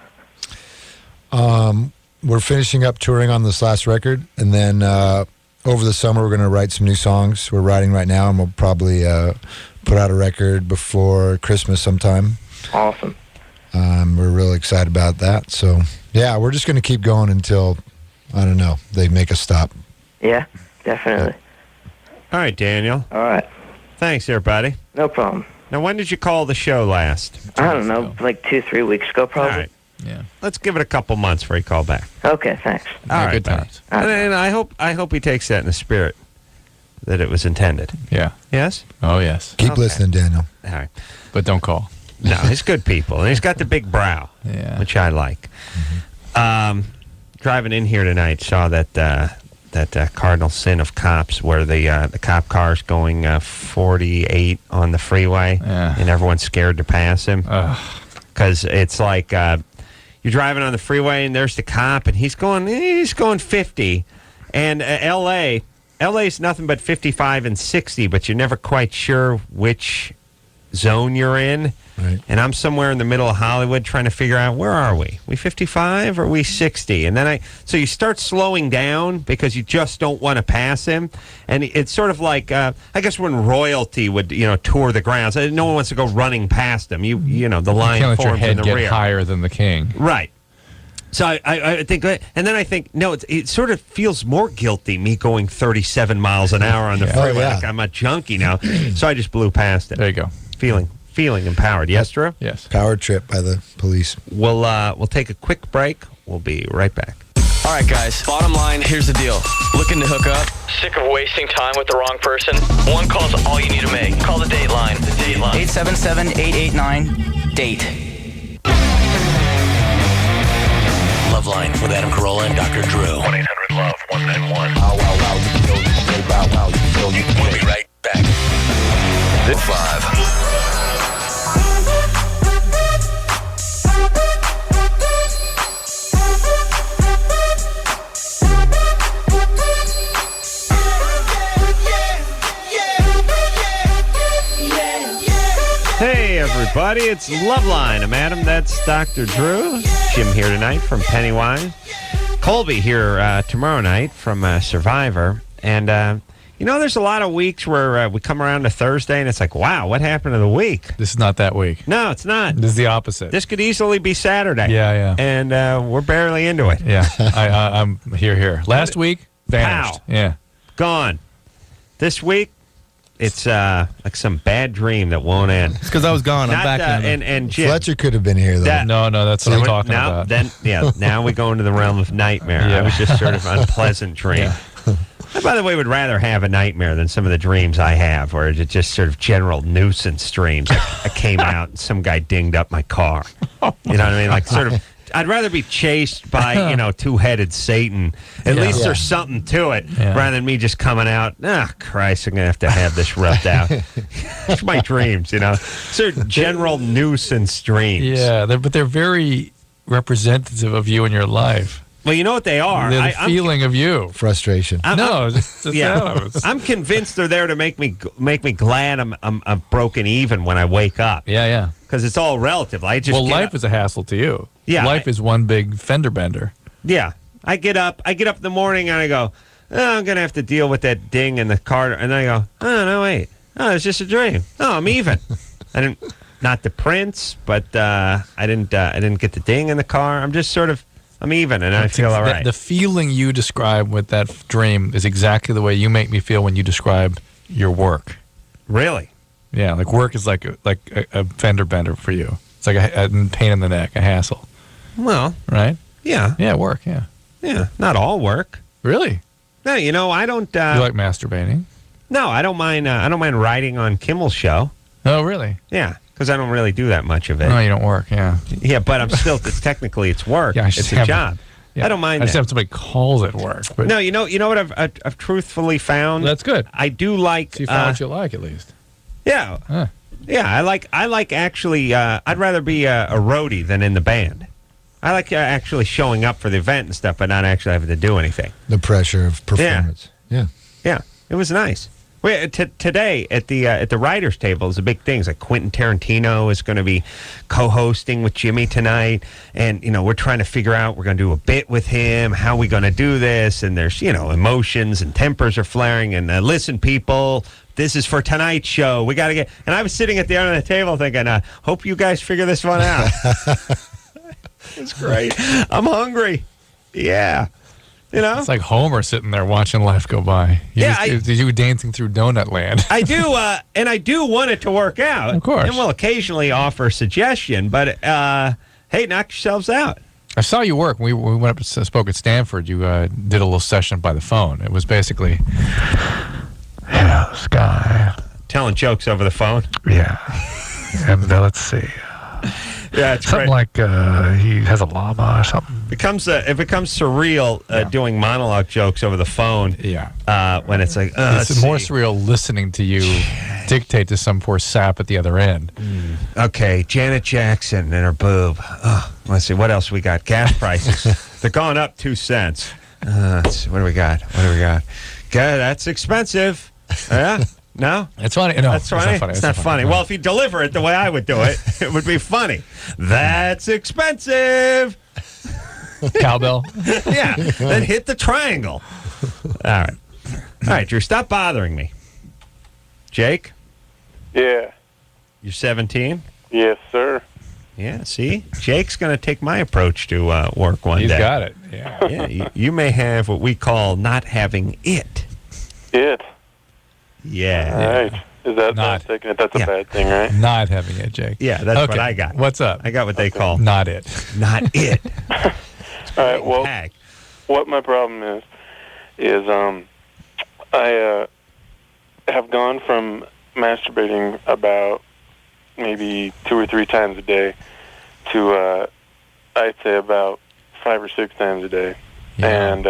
We're finishing up touring on this last record, and then over the summer we're going to write some new songs. We're writing right now, and we'll probably put out a record before Christmas sometime. Awesome. We're really excited about that. So, yeah, we're just going to keep going until, I don't know, they make us stop. Yeah, definitely. All right, Daniel. All right. Thanks, everybody. No problem. Now, when did you call the show last? I don't know, like 2-3 weeks ago, probably. All right. Yeah. Let's give it a couple months before you call back. Okay, thanks. All right, good buddy. times. And I hope he takes that in the spirit that it was intended. Yeah. Yes? Oh, yes. Keep listening, Daniel. All right. But don't call. No, he's good people. And he's got the big brow, which I like. Driving in here tonight, saw that cardinal sin of cops where the cop car's going 48 on the freeway and everyone's scared to pass him. Because it's like you're driving on the freeway and there's the cop and he's going 50. And LA's nothing but 55 and 60, but you're never quite sure which zone you're in. Right. And I'm somewhere in the middle of Hollywood trying to figure out, where are we? We 55 or are we 60? And then so you start slowing down because you just don't want to pass him. And it's sort of like, I guess when royalty would, tour the grounds, no one wants to go running past them. The line You can't let your forms in head the get rear. higher than the king. Right. So I think, and then I think, no, it sort of feels more guilty, me going 37 miles an hour on the freeway. yeah. Like I'm a junkie now. So I just blew past it. There you go. Feeling empowered. Yes, Drew? Yes. Power trip by the police. We'll take a quick break. We'll be right back. All right, guys. Bottom line, here's the deal. Looking to hook up? Sick of wasting time with the wrong person? One call's all you need to make. Call the date line. The date line. 877-889-DATE. LoveLine with Adam Carolla and Dr. Drew. 1-800-LOVE-191. We'll be right back. This 5. Hey, everybody. It's Loveline. I'm Adam. That's Dr. Drew. Jim here tonight from Pennywise. Colby here tomorrow night from Survivor. And, there's a lot of weeks where we come around to Thursday and it's like, wow, what happened to the week? This is not that week. No, it's not. This is the opposite. This could easily be Saturday. Yeah. And we're barely into it. Yeah. I'm here. Last week, vanished. Pow. Yeah. Gone. This week, it's like some bad dream that won't end. It's because I was gone. I'm back now. And Jim, Fletcher could have been here, though. No, that's what I'm talking now, about. Now we go into the realm of nightmare. Yeah. I was just sort of unpleasant dream. Yeah. I, by the way, would rather have a nightmare than some of the dreams I have, where it's just sort of general nuisance dreams. I came out and some guy dinged up my car. You know what I mean? Like sort of. I'd rather be chased by, two-headed Satan. At least there's something to it, rather than me just coming out, Christ, I'm going to have this rubbed out. It's my dreams, Sort of general nuisance dreams. Yeah, but they're very representative of you in your life. Well, you know what they are? They're the feeling of you. Frustration. I'm convinced they're there to make me glad I'm broken even when I wake up. Yeah. Because it's all relative. Life is a hassle to you. Yeah, life is one big fender bender. Yeah, I get up in the morning and I go, I'm gonna have to deal with that ding in the car, and then I go, oh no, wait, it's just a dream. Oh, I'm even. I didn't, not the prince, but I didn't get the ding in the car. I'm just sort of. I'm even, and I feel all right. The feeling you describe with that dream is exactly the way you make me feel when you describe your work. Really? Yeah, like work is like a fender bender for you. It's like a pain in the neck, a hassle. Well, right? Yeah. Yeah, work. Yeah. Yeah, not all work. Really? No, I don't. You like masturbating? No, I don't mind. I don't mind writing on Kimmel's show. Oh, really? Yeah. Because I don't really do that much of it. No, you don't work, yeah. Yeah, but I'm still, technically it's work. Yeah, it's a job. Yeah, I don't mind I just that. have somebody calls it work. But no, you know what I've truthfully found? That's good. I do like... So you found what you like, at least. Yeah. Huh. Yeah, I like actually. I'd rather be a roadie than in the band. I like actually showing up for the event and stuff, but not actually having to do anything. The pressure of performance. Yeah. It was nice. Today at the writers' table is a big thing. It's like Quentin Tarantino is going to be co-hosting with Jimmy tonight, and we're trying to figure out, we're going to do a bit with him. How are we going to do this? And there's emotions and tempers are flaring. And listen, people, this is for tonight's show. We got to get. And I was sitting at the end of the table thinking, hope you guys figure this one out. It's great. I'm hungry. Yeah. It's like Homer sitting there watching life go by. You dancing through Donut Land. I do, and I do want it to work out. Of course. And we'll occasionally offer a suggestion, but hey, knock yourselves out. I saw you work. We went up and spoke at Stanford. You did a little session by the phone. It was basically, this guy. Telling jokes over the phone? Yeah. And let's see. Yeah, it's something great. Like he has a llama or something. It becomes surreal doing monologue jokes over the phone. Yeah. When it's like, it's more surreal listening to you dictate to some poor sap at the other end. Okay, Janet Jackson and her boob. Let's see, what else we got? Gas prices. They're going up 2 cents. Let's see, what do we got? Okay, that's expensive. Yeah. No? It's funny. No, that's funny. It's not funny. Well, if you deliver it the way I would do it, it would be funny. That's expensive. Cowbell. Yeah. Then hit the triangle. All right, Drew, stop bothering me. Jake? Yeah. You're 17? Yes, sir. Yeah, see? Jake's going to take my approach to work one day. He's got it. Yeah. Yeah, you may have what we call not having it. It? Yeah. All right. Is that Not. I'm taking it? That's a bad thing, right? Not having it, Jake. Yeah, that's Okay. what I got. What's up? I got what they call not it. Not it. All right. Well, what my problem is I have gone from masturbating about maybe 2 or 3 times a day to I'd say about 5 or 6 times a day, and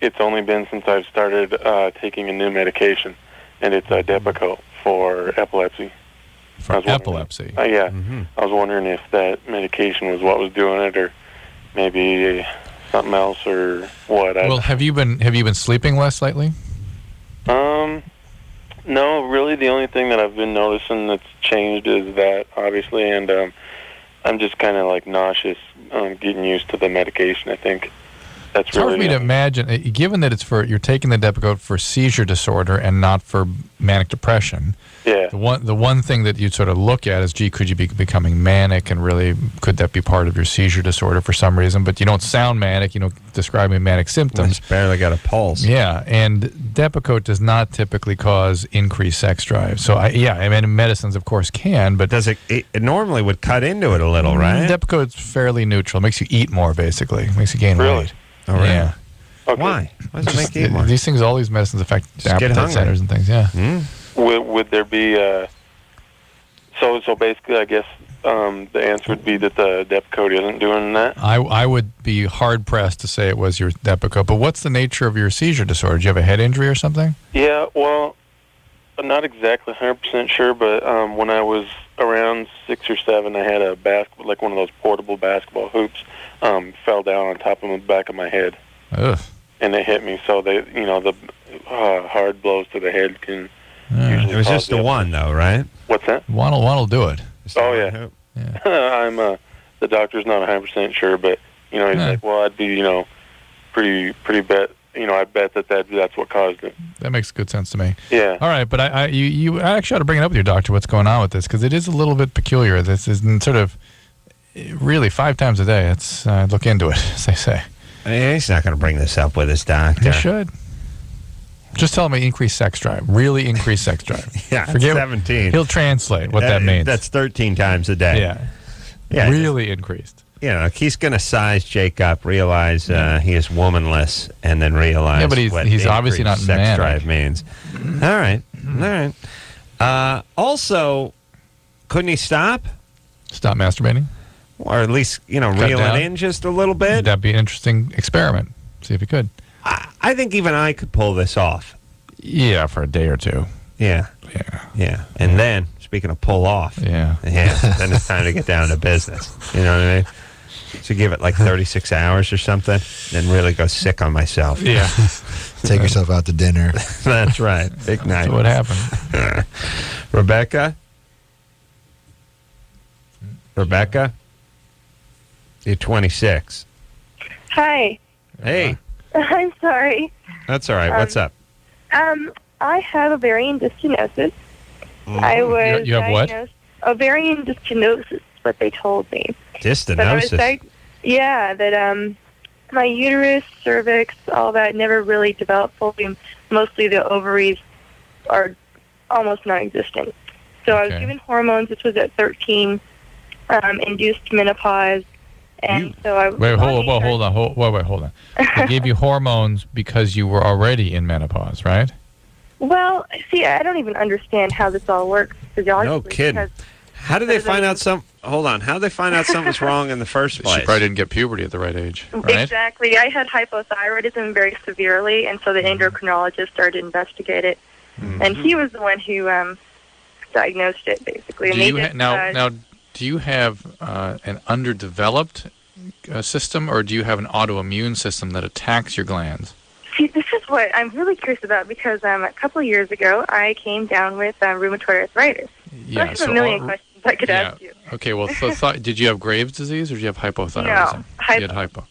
it's only been since I've started taking a new medication, and it's Depakote for epilepsy. For epilepsy? Yeah. I was wondering if that medication was what was doing it, or maybe something else, or what. Well, have you been sleeping less lately? No, really. The only thing that I've been noticing that's changed is that, obviously, and I'm just kind of like nauseous, getting used to the medication. I think. That's It's hard for me to imagine, given that you're taking the Depakote for seizure disorder and not for manic depression. Yeah. The one thing that you sort of look at is, gee, could you be becoming manic, and really could that be part of your seizure disorder for some reason? But you don't sound manic. You don't describe any manic symptoms. Barely got a pulse. Yeah, and Depakote does not typically cause increased sex drive. So I mean, medicines of course can, but does it normally would cut into it a little, right? Depakote's fairly neutral. It makes you eat more, basically. It makes you gain weight. Oh, really? Yeah. Okay. Why? Why does it make you eat more? These things, all these medicines affect Just get appetite hungry. centers and things. Yeah. Would there be so basically, I guess the answer would be that the Depakote isn't doing that. I would be hard pressed to say it was your Depakote. But what's the nature of your seizure disorder? Do you have a head injury or something? Yeah, well, I'm not exactly 100% sure, but when I was around 6 or 7, I had a like one of those portable basketball hoops, fell down on top of the back of my head. Ugh. And it hit me. So the hard blows to the head can usually It was cause just the one, though, right? What's that? One will do it. Oh yeah. I'm the doctor's not 100% sure, but he's like, well, I'd be pretty bet. I bet that's what caused it. That makes good sense to me. Yeah. All right, but you actually ought to bring it up with your doctor. What's going on with this? Because it is a little bit peculiar. This is sort of really 5 times a day. It's look into it, as they say. He's not going to bring this up with his doctor. He should. Just tell him increased sex drive. Really increased sex drive. Yeah, Forget 17. He'll translate what that means. That's 13 times a day. Yeah. Really increased. He's going to size Jake up, realize he is womanless, and then realize but he's obviously not sex manic. drive means. All right. Also, couldn't he stop? Stop masturbating? Or at least, reel down? it in just a little bit? That'd be an interesting experiment. See if he could. I think even I could pull this off. Yeah, for a day or two. Yeah. Yeah. And then, speaking of pull off, then it's time to get down to business. You know what I mean? So give it like 36 hours or something, and really go sick on myself. Yeah. Take yourself out to dinner. That's right. Big night. That's what happened. Rebecca? Rebecca? You're 26. Hi. Hey. I'm sorry. That's all right. What's up? I have ovarian dystenosis. I was You have what? diagnosed ovarian dystenosis is what they told me. Dystenosis? That my uterus, cervix, all that never really developed fully. Mostly the ovaries are almost non-existent. So I was given hormones. This was at 13, induced menopause. And so I hold on. They gave you hormones because you were already in menopause, right? Well, see, I don't even understand how this all works physiologically. No kidding. How did they find out How did they find out something's wrong in the first place? She probably didn't get puberty at the right age, right? Exactly. I had hypothyroidism very severely, and so the endocrinologist started to investigate it. And he was the one who diagnosed it, basically. And Now, do you have an underdeveloped system, or do you have an autoimmune system that attacks your glands? See, this is what I'm really curious about, because a couple of years ago, I came down with rheumatoid arthritis. So I have a million questions I could ask you. Okay, well, did you have Graves' disease, or did you have hypothyroidism? No, You had hypo.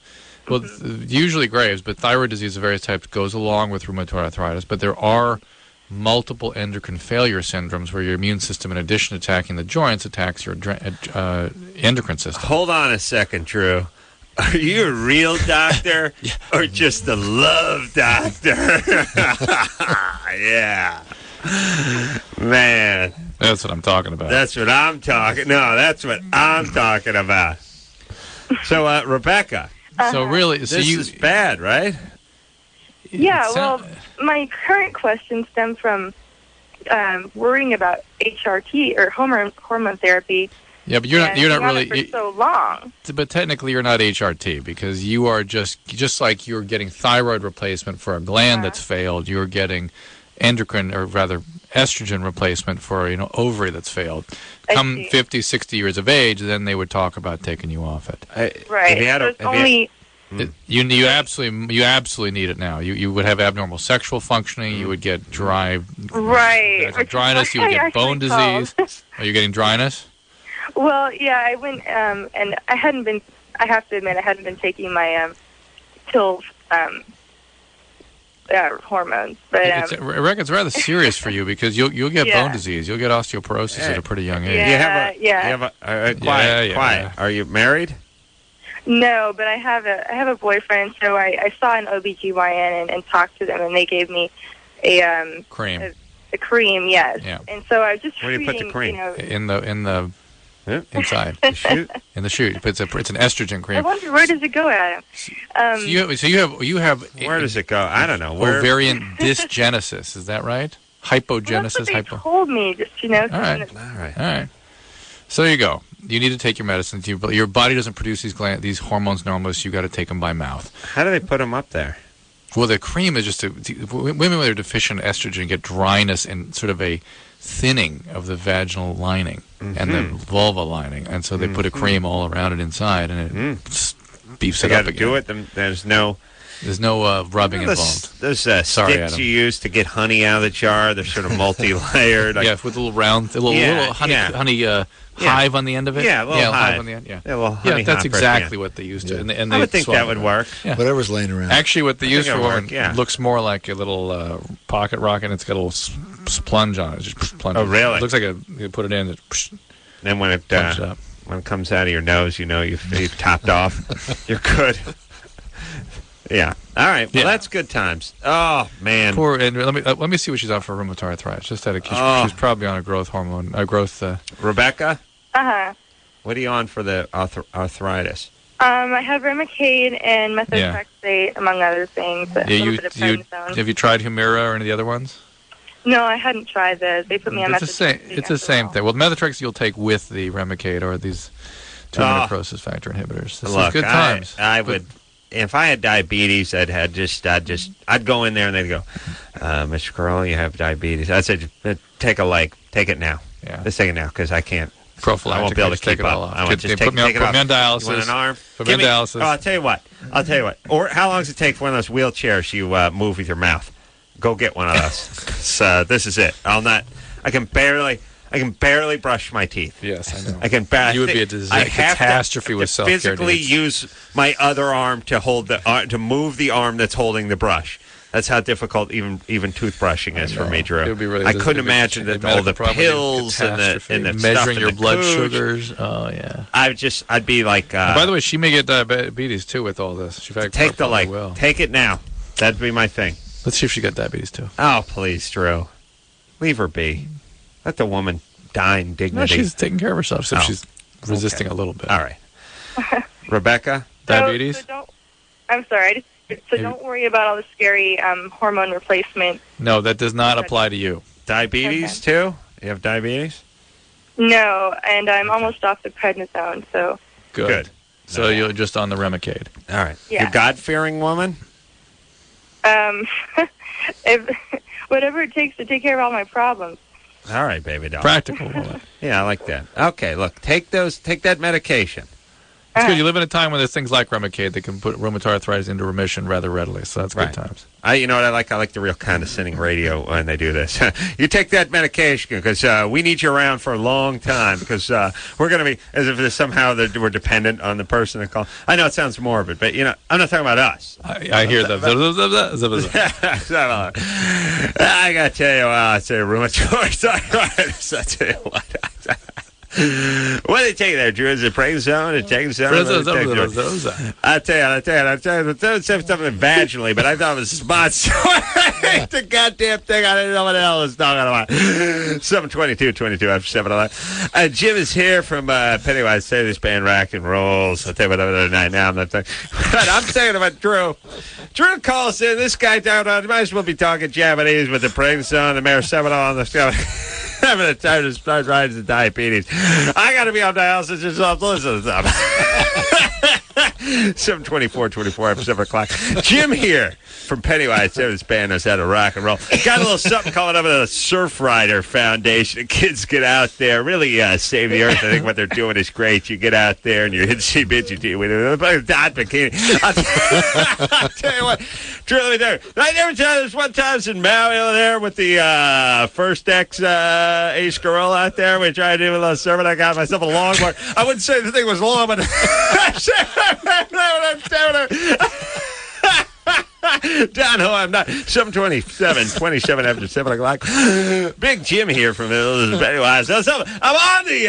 Well, usually Graves', but thyroid disease of various types goes along with rheumatoid arthritis, but there are multiple endocrine failure syndromes where your immune system, in addition to attacking the joints, attacks your endocrine system. Hold on a second, Drew. Are you a real doctor or just a love doctor? Yeah. Man. That's what I'm talking about. That's what I'm talking. No, that's what I'm talking about. So, Rebecca. So really, this is bad, right? Yeah, well, my current question stems from worrying about HRT or hormone therapy. Yeah, but you're not really for so long. But technically, you're not HRT, because you are just like you're getting thyroid replacement for a gland that's failed. You're getting endocrine, or rather estrogen replacement for ovary that's failed. Come 50, 60 years of age, then they would talk about taking you off it. Right. You absolutely need it now. You would have abnormal sexual functioning. You would get dry, dryness. You would get bone disease. Are you getting dryness? Well, yeah, I went and I hadn't been. I have to admit, I hadn't been taking my pills, hormones. But I reckon it's rather serious for you, because you'll get bone disease. You'll get osteoporosis at a pretty young age. Quiet. Are you married? No, but I have a boyfriend, so I saw an OBGYN and talked to them, and they gave me a cream. A cream, yes. Yeah. And so I was just Where do you put the cream? In the inside. The chute? In the chute. It's an estrogen cream. I wonder, where does it go, Adam? So you have where does it go? I don't know. Ovarian dysgenesis. Is that right? Hypogenesis. Well, that's what they told me. Just All right. So there you go. You need to take your medicine. Your body doesn't produce these hormones normally, so you got to take them by mouth. How do they put them up there? Well, the cream is just women when they're deficient in estrogen get dryness and sort of a thinning of the vaginal lining and the vulva lining, and so they put a cream all around it inside, and it beefs it up again. Do it. There's no rubbing involved. Those sticks Adam. you use to get honey out of the jar. They're sort of multi-layered. With a little round, little honey hive on the end of it. Yeah, a little hive on the end. That's exactly what they used to. And I would think that would work. Yeah. Whatever's laying around. Actually, what they use for women looks more like a little pocket rocket. It's got a little sponge on it. Just plunge. Oh, really? It looks like you put it in. Then when it comes out of your nose, you've topped off. You're good. Yeah. All right. Well, that's good times. Oh man. Poor. And let me see what she's on for rheumatoid arthritis. Just out of curiosity, she's probably on a growth hormone. Rebecca. What are you on for the arthritis? I have Remicade and methotrexate, among other things. Have you tried Humira or any of the other ones? No, I hadn't tried those. They put me on methotrexate. It's the same thing. Well, methotrexate you'll take with the Remicade or these tumor necrosis factor inhibitors. This is good times. I would. If I had diabetes, I'd go in there and they'd go, Mr. Corolla, you have diabetes. I said, take a leg. Take it now. Yeah. Let's take it now because I can't. Prophylactic. I won't be able to take keep it all up. off. I want to just take it off. Put me on dialysis. You want an arm? Put me on dialysis. Oh, I'll tell you what. Or how long does it take for one of those wheelchairs you move with your mouth? Go get one of those. So this is it. I can barely brush my teeth. Yes, I know. I can barely. You would be a catastrophe with self-care physically needs. use my other arm to hold to move the arm that's holding the brush. That's how difficult even toothbrushing is for me, Drew. It would be really, I couldn't imagine that all the pills and the measuring stuff your in the blood cooch. sugars. Oh yeah. I'd be like. By the way, she may get diabetes too with all this. She take the leg. Take it now. That'd be my thing. Let's see if she got diabetes too. Oh please, Drew. Leave her be. Let the woman die in dignity. No, she's taking care of herself, so she's resisting a little bit. All right. Rebecca, diabetes. I'm sorry. Don't worry about all the scary hormone replacement. No, that does not apply to you. Diabetes too? You have diabetes? No, and I'm almost off the prednisone, so. Good. So you're just on the Remicade. All right. Yeah. You're a God-fearing woman? Whatever it takes to take care of all my problems. All right, baby doll. Practical woman. Yeah, I like that. Okay, look, take that medication. It's good. You live in a time when there's things like Remicade that can put rheumatoid arthritis into remission rather readily, so that's good times. You know what I like? I like the real condescending radio when they do this. You take that medication because we need you around for a long time because we're going to be, as if somehow we're dependent on the person that calls. I know it sounds morbid, but, I'm not talking about us. I hear the... I got to tell you, I say rheumatoid arthritis. I tell you what. What did they take there, Drew? Is it prednisone? I tell you, something vaginally, but I thought it was spots. The goddamn thing, I didn't know what the hell was talking about. 7:22 after 7:11. Jim is here from Pennywise. Say this band rock and rolls. I'll tell you what other night now. I'm not talking. I'm saying about Drew. Drew calls in. This guy down on. Might as well be talking Japanese with the prednisone, the Maracetamol on the stuff. Having a time to start riding the diabetes. I got to be on dialysis yourself to listen to stuff. 7:24 after 7 o'clock. Jim here from Pennywise. This band knows how to rock and roll. Got a little something coming up with the Surf Rider Foundation. Kids get out there, really save the earth. I think what they're doing is great. You get out there and you're itsy bitsy with a dot bikini. I'll tell you what, Drew, let me tell you. I never tell you this one time I was in Maui over there with the First X Ace Gorilla out there. We tried to do a little surfing. I got myself a longboard. I wouldn't say the thing was long, but downhill, I'm not. 7:27 after 7 o'clock. Big Jim here from Pennywise. I'm on the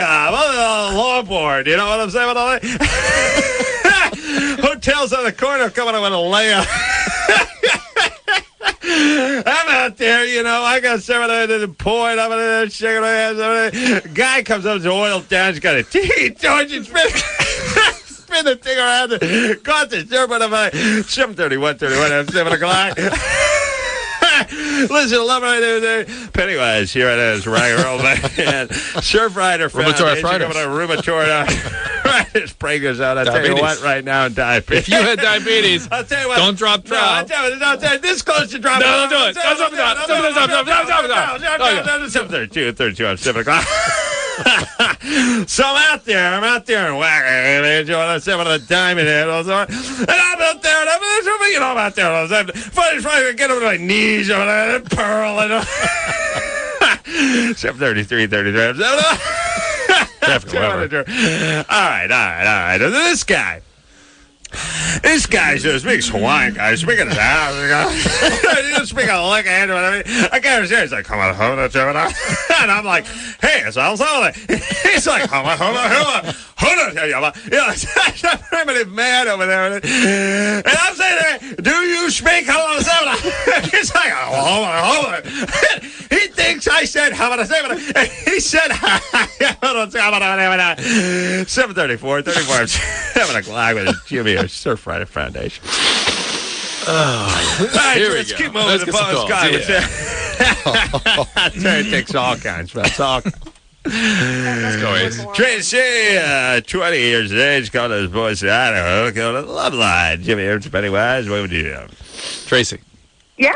longboard. You know what I'm saying? Hotels on the corner coming up on a layup. I'm out there, I got some of the point. I'm in there shaking my hands. Guy comes up to oil down. He's got a tea torch and spin the thing around. Caught the sherbet of 7:31 at 7 o'clock. Listen, love right there. Pennywise here it is, rock and roll man. Surf Rider Foundation. Rheumatoid arthritis. Breakers out. I'll tell you what, right now, diabetes. If you had diabetes, I'll tell you what, don't drop trout. No, I'll tell you, this close to dropping. No, don't do it. Stop. 7:32 on 7 o'clock. So I'm out there and whacking. I'm the diamond head. And I'm out there, and I'm out there. I'm finally get over to my knees over there, and pearl. 7:33. All right. This guy's this big Hawaiian guy. He's speaking his house. He's speaking a lick hand. I can't understand. He's like, come on, and I'm like, hey, it's all so. He's like, hold on. I'm primitive man over there. And I'm saying, do you speak? He's like, hold on. He thinks I said, he said, 7:34, 7 o'clock with Jimmy or Surf Rider Foundation. All right, here let's keep moving the phone guy. It takes all kinds. That's all. Let's go, Ace. Tracy, 20 years of age, called his boys to Idaho, called it LoveLine. Jimmy here from Pennywise. What would you do? Tracy. Yeah?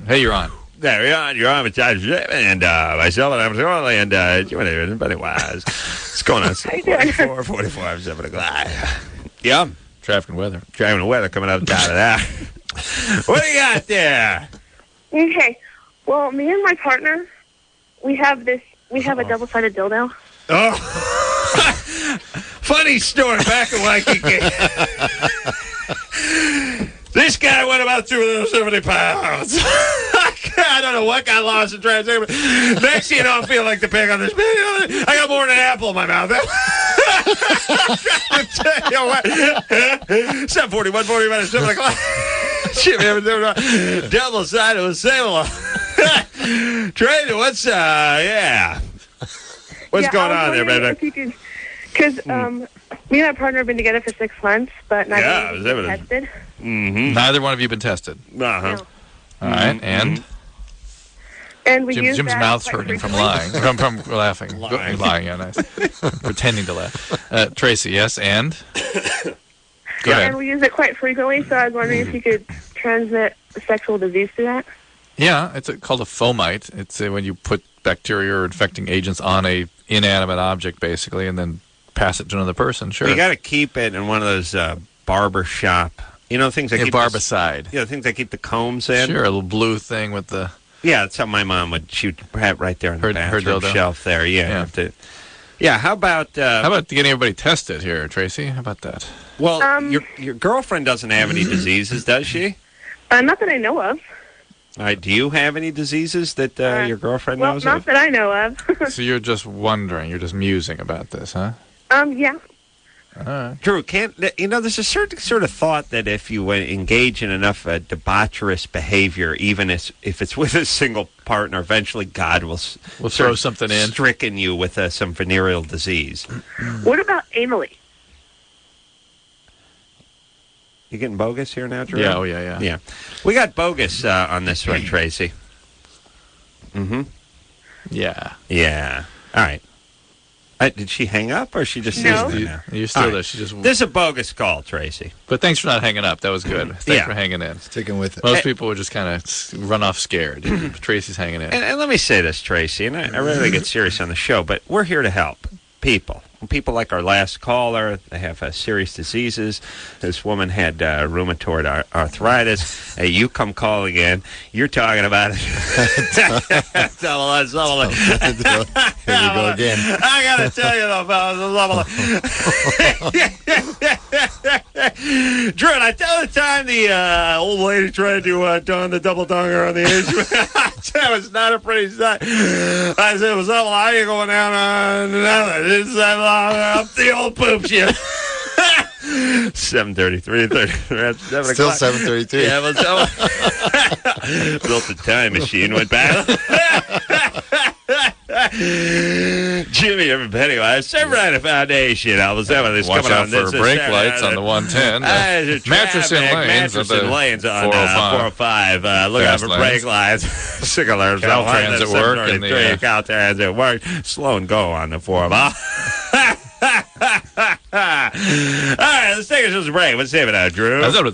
Hey, you're on. There we are. You're on with Josh and myself, and I'm Shirley, and Pennywise. What's going on? 44, I'm 7 o'clock. Yeah. Traffic and weather. Traffic and weather coming out of that. What do you got there? Okay. Well, me and my partner, we have a double-sided dildo. Oh. Funny story. Back in Waikiki. This guy went about 270 pounds. I don't know what got lost in translation. Next thing you know, I'm feeling like the pig on this. I got more than an apple in my mouth. 7:41, 40 minutes, 7 o'clock. Double sided with same. Tracy, what's going on there, baby? Because me and my partner have been together for 6 months, but neither one been tested. Mm-hmm. Neither one of you have been tested. Uh-huh. No. All right, and? And we use Jim's that mouth's quite hurting from frequently. lying. From laughing. Lying, yeah, nice. Pretending to laugh. Tracy, yes, and? Go ahead. And we use it quite frequently, so I was wondering if you could transmit sexual disease through that. Yeah, it's called a fomite. It's when you put bacteria or infecting agents on a inanimate object, basically, and then pass it to another person. Sure. You got to keep it in one of those barber shop. You know, things that keep barbicide. Things that keep the combs in. Sure, a little blue thing with the. Yeah, that's how my mom would shoot right there on the bathroom shelf there. Yeah. How about getting everybody tested here, Tracy? How about that? Well, your girlfriend doesn't have any diseases, does she? Not that I know of. All right, do you have any diseases that your girlfriend knows not of? that I know of. So you're just wondering, you're just musing about this, huh? Yeah. All right. Drew, there's a certain sort of thought that if you engage in enough debaucherous behavior, even if it's with a single partner, eventually God will throw something in, stricken you with some venereal disease. What about anally? You getting bogus here now, Drew? Yeah, yeah. We got bogus on this one, Tracy. Mm-hmm. Yeah. Yeah. All right. Did she hang up, or is she just no? sitting there now? You're still All there. right. She just. This is a bogus call, Tracy. But thanks for not hanging up. That was good. Thanks for hanging in. Sticking with it. Most people would just kind of run off scared. Tracy's hanging in. And let me say this, Tracy, and I really get serious on the show, but we're here to help people. People like our last caller, they have serious diseases. This woman had rheumatoid arthritis. Hey, you come calling in. You're talking about it. Here we go again. I got to tell you, though, fellas. Drew, and I tell the time the old lady tried to don the double donger on the age. That was not a pretty sight. I said, what's up? How you going down on another? Up the old poop shit. 7:33. Still 7:33. Yeah, but built the time machine, went back. Jimmy, Pennywise, Pennywise Foundation. I was having this Watch coming out on this. for brake lights on the 110. Mattress in lanes on 405. Look out for brake lights. Signalers. Caltrans at work. Caltrans at work. Slow and go on the 405. All right, let's take a break. Let's save it out, Drew. I'll tell you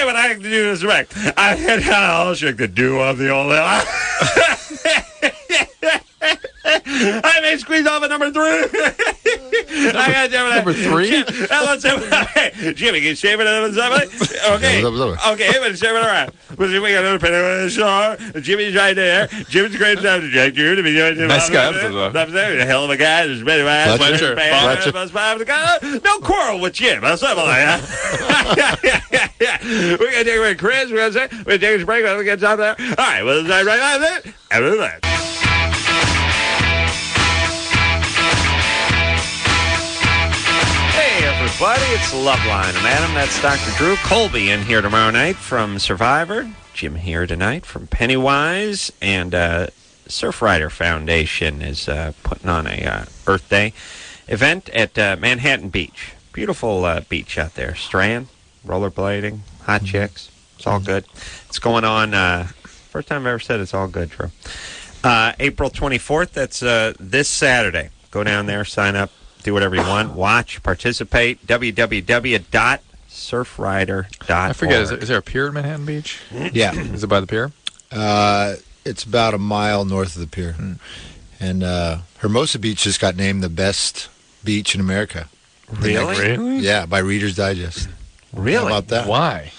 what I can do this break. I had all she could do on the old. I may squeeze off at number 3. Number 3? Jimmy, can you shave it at 7? Okay. Okay, but shave it around. We got another Pennywise show. Jimmy's right there. Jimmy's great subject. You're to be doing nice guy. A hell of a guy. There's Pennywise. No quarrel with Jim. Something like that. We're going to take a break, Chris. We're going to take a break. We're going to get out there. All right, well, right now, there. After that. Everybody, it's LoveLine. I'm Adam. That's Dr. Drew. Colby in here tomorrow night from Survivor. Jim here tonight from Pennywise. And Surfrider Foundation is putting on a Earth Day event at Manhattan Beach. Beautiful beach out there. Strand, rollerblading, hot chicks. It's all good. It's going on. First time I've ever said it's all good, Drew. April 24th. That's this Saturday. Go down there, sign up. Do whatever you want. Watch, participate. www.surfrider.org. I forget, is there a pier in Manhattan Beach? Yeah. Is it by the pier? It's about a mile north of the pier. And Hermosa Beach just got named the best beach in America. Really? Yeah, by Reader's Digest. Really? How about that? Why?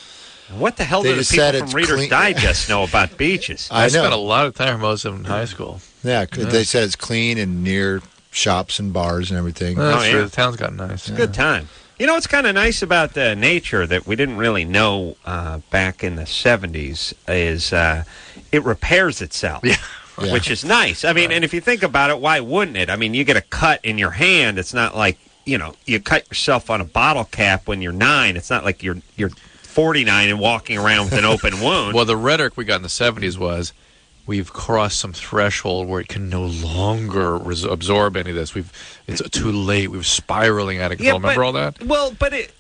What the hell They do the just said people from it's Reader's clean. Digest know about beaches? I spent a know. lot of time in Hermosa in high school. Yeah, they said it's clean and near shops and bars and everything. That's yeah. true. The town's gotten nice. It's a good time. You know what's kind of nice about nature that we didn't really know back in the 70s is it repairs itself. Yeah. Which is nice. I mean, and if you think about it, why wouldn't it? I mean, you get a cut in your hand. It's not like, you cut yourself on a bottle cap when you're 9. It's not like you're 49 and walking around with an open wound. Well, the rhetoric we got in the 70s was, we've crossed some threshold where it can no longer absorb any of this. It's too late. We're spiraling out of control. Remember all that? Well, but it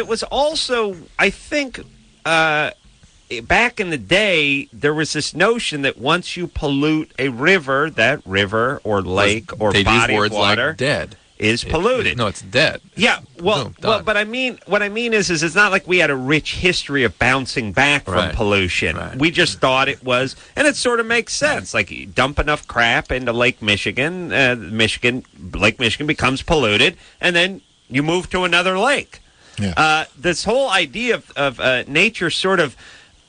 was also, I think, back in the day, there was this notion that once you pollute a river, that river or lake or they body use words of water like dead is polluted. No, it's dead. Yeah, well, Boom, well, done. but what I mean is it's not like we had a rich history of bouncing back from Right. pollution. Right. We just thought it was, and it sort of makes sense. Like you dump enough crap into Lake Michigan, Lake Michigan becomes polluted, and then you move to another lake. Yeah. This whole idea of nature sort of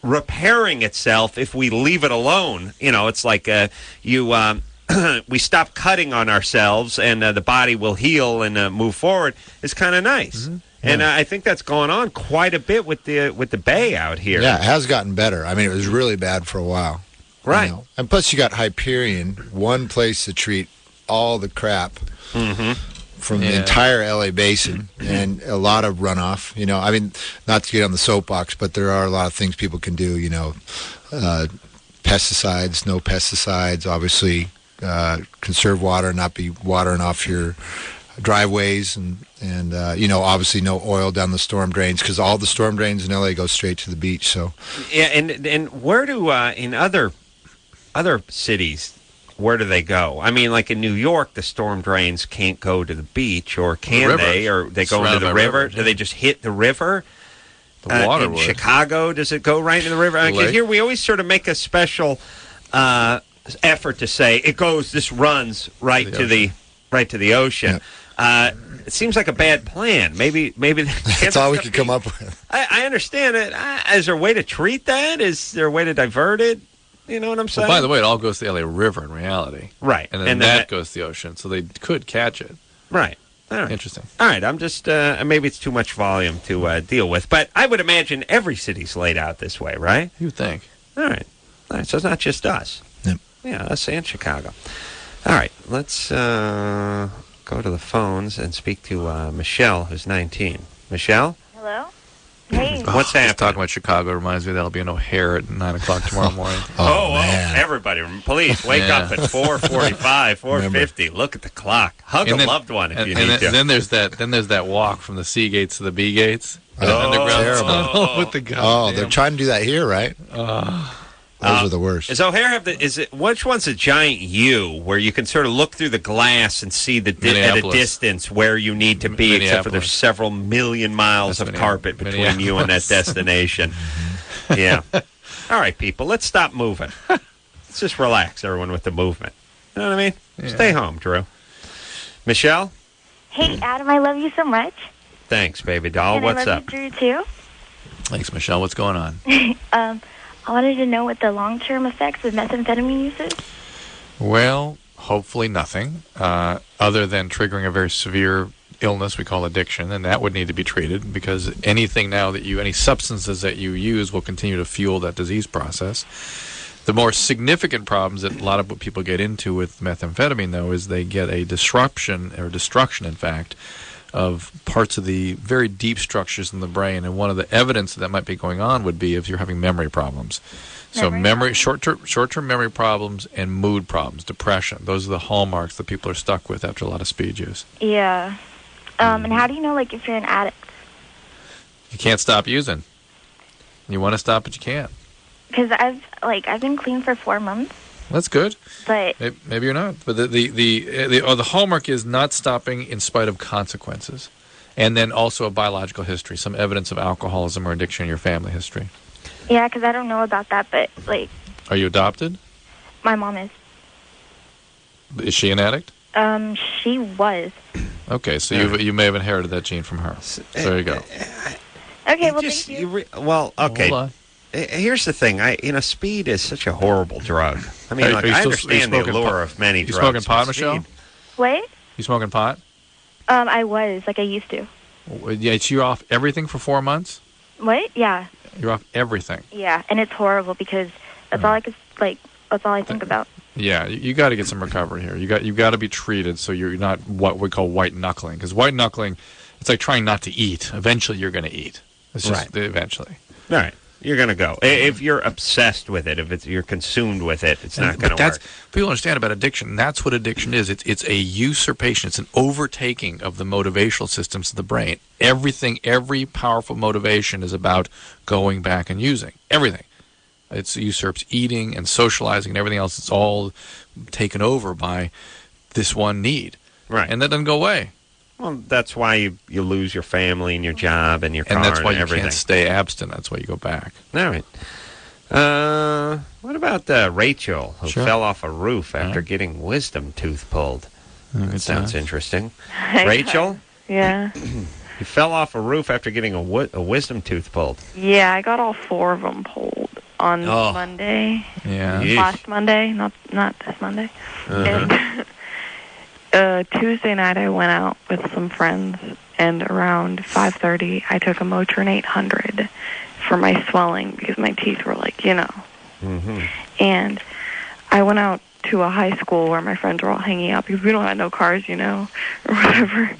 repairing itself if we leave it alone. It's like we stop cutting on ourselves and the body will heal and move forward. It's kind of nice. Mm-hmm. And I think that's going on quite a bit with the bay out here. Yeah, it has gotten better. I mean, it was really bad for a while. Right. And plus you got Hyperion, one place to treat all the crap from the entire LA basin and a lot of runoff. I mean, not to get on the soapbox, but there are a lot of things people can do, pesticides, no pesticides, obviously conserve water, not be watering off your driveways and obviously no oil down the storm drains because all the storm drains in LA go straight to the beach. So yeah, and where do in other cities, where do they go? I mean, like in New York, the storm drains can't go to the beach, or can they? Or they go into the river? Rivers, do they just hit the river? The water in would. Chicago, does it go right into the river? I mean, 'cause here we always sort of make a special effort to say this runs right to the ocean. Yeah. It seems like a bad plan. Maybe that's all we could come up with. I understand it. Is there a way to treat that? Is there a way to divert it? You know what I'm saying? Well, by the way, it all goes to the LA River in reality. Right. And then that goes to the ocean, so they could catch it. Right. All right. Interesting. All right. I'm just, maybe it's too much volume to deal with, but I would imagine every city's laid out this way, right? You would think. All right. So it's not just us. Yep. Yeah, us and Chicago. All right. Let's go to the phones and speak to Michelle, who's 19. Michelle? Hello? Hey. What's happening? Talking about Chicago reminds me that'll be an O'Hare at 9 o'clock tomorrow morning. Everybody, please wake up at 4:45, 4:50. Look at the clock. Hug a loved one if you need to. Then there's that walk from the C gates to the B gates. Underground terrible. with the they're trying to do that here, right? Those are the worst. Does O'Hare have which one's a giant U where you can sort of look through the glass and see at a distance where you need to be, except for there's several million miles of carpet between you and that destination. Yeah. All right, people, let's stop moving. Let's just relax, everyone, with the movement. You know what I mean? Yeah. Stay home, Drew. Michelle? Hey, Adam, I love you so much. Thanks, baby doll. And What's I love up? you, Drew, too. Thanks, Michelle. What's going on? I wanted to know what the long-term effects of methamphetamine use is. Well, hopefully nothing, other than triggering a very severe illness we call addiction, and that would need to be treated because any substances that you use will continue to fuel that disease process. The more significant problems that a lot of what people get into with methamphetamine, though, is they get a destruction, in fact, of parts of the very deep structures in the brain. And one of the evidence that might be going on would be if you're having memory problems. So short-term memory problems and mood problems, depression. Those are the hallmarks that people are stuck with after a lot of speed use. Yeah. And how do you know, if you're an addict? You can't stop using. You want to stop, but you can't. Because I've been clean for 4 months. That's good. But maybe you're not. But the hallmark is not stopping in spite of consequences, and then also a biological history, some evidence of alcoholism or addiction in your family history. yeah, because I don't know about that, but Are you adopted? My mom is. Is she an addict? She was. Okay, so you may have inherited that gene from her. So there you go. Okay, well, thank you. Okay. Hold on. Here's the thing. Speed is such a horrible drug. I mean, Are you I still- understand are you the smoking allure pot? of many You drugs. smoking pot, but Michelle? speed- What? You smoking pot? I was, like I used to. Yeah, so you're off everything for 4 months? What? Yeah. You're off everything. Yeah, and it's horrible because that's all I could, that's all I think about. Yeah, you got to get some recovery here. You got to be treated so you're not what we call white knuckling. Because white knuckling, it's like trying not to eat. Eventually, you're going to eat. It's just eventually. All right. You're going to go. If you're obsessed with it, if you're consumed with it, it's not going to work. People understand about addiction. That's what addiction is. It's a usurpation. It's an overtaking of the motivational systems of the brain. Every powerful motivation is about going back and using. Everything. It usurps eating and socializing and everything else. It's all taken over by this one need. Right. And that doesn't go away. Well, that's why you lose your family and your job and your car And that's why you everything. can't stay abstinent. That's why you go back. All right. What about Rachel, who fell off a roof after getting wisdom tooth pulled? That sounds interesting. Rachel? Yeah. You fell off a roof after getting a wisdom tooth pulled. Yeah, I got all 4 of them pulled on Oh. Monday. Yeah. Last Monday, not this Monday. And Tuesday night I went out with some friends, and around 5:30 I took a Motrin 800 for my swelling because my teeth were And I went out to a high school where my friends were all hanging out because we don't have no cars, or whatever.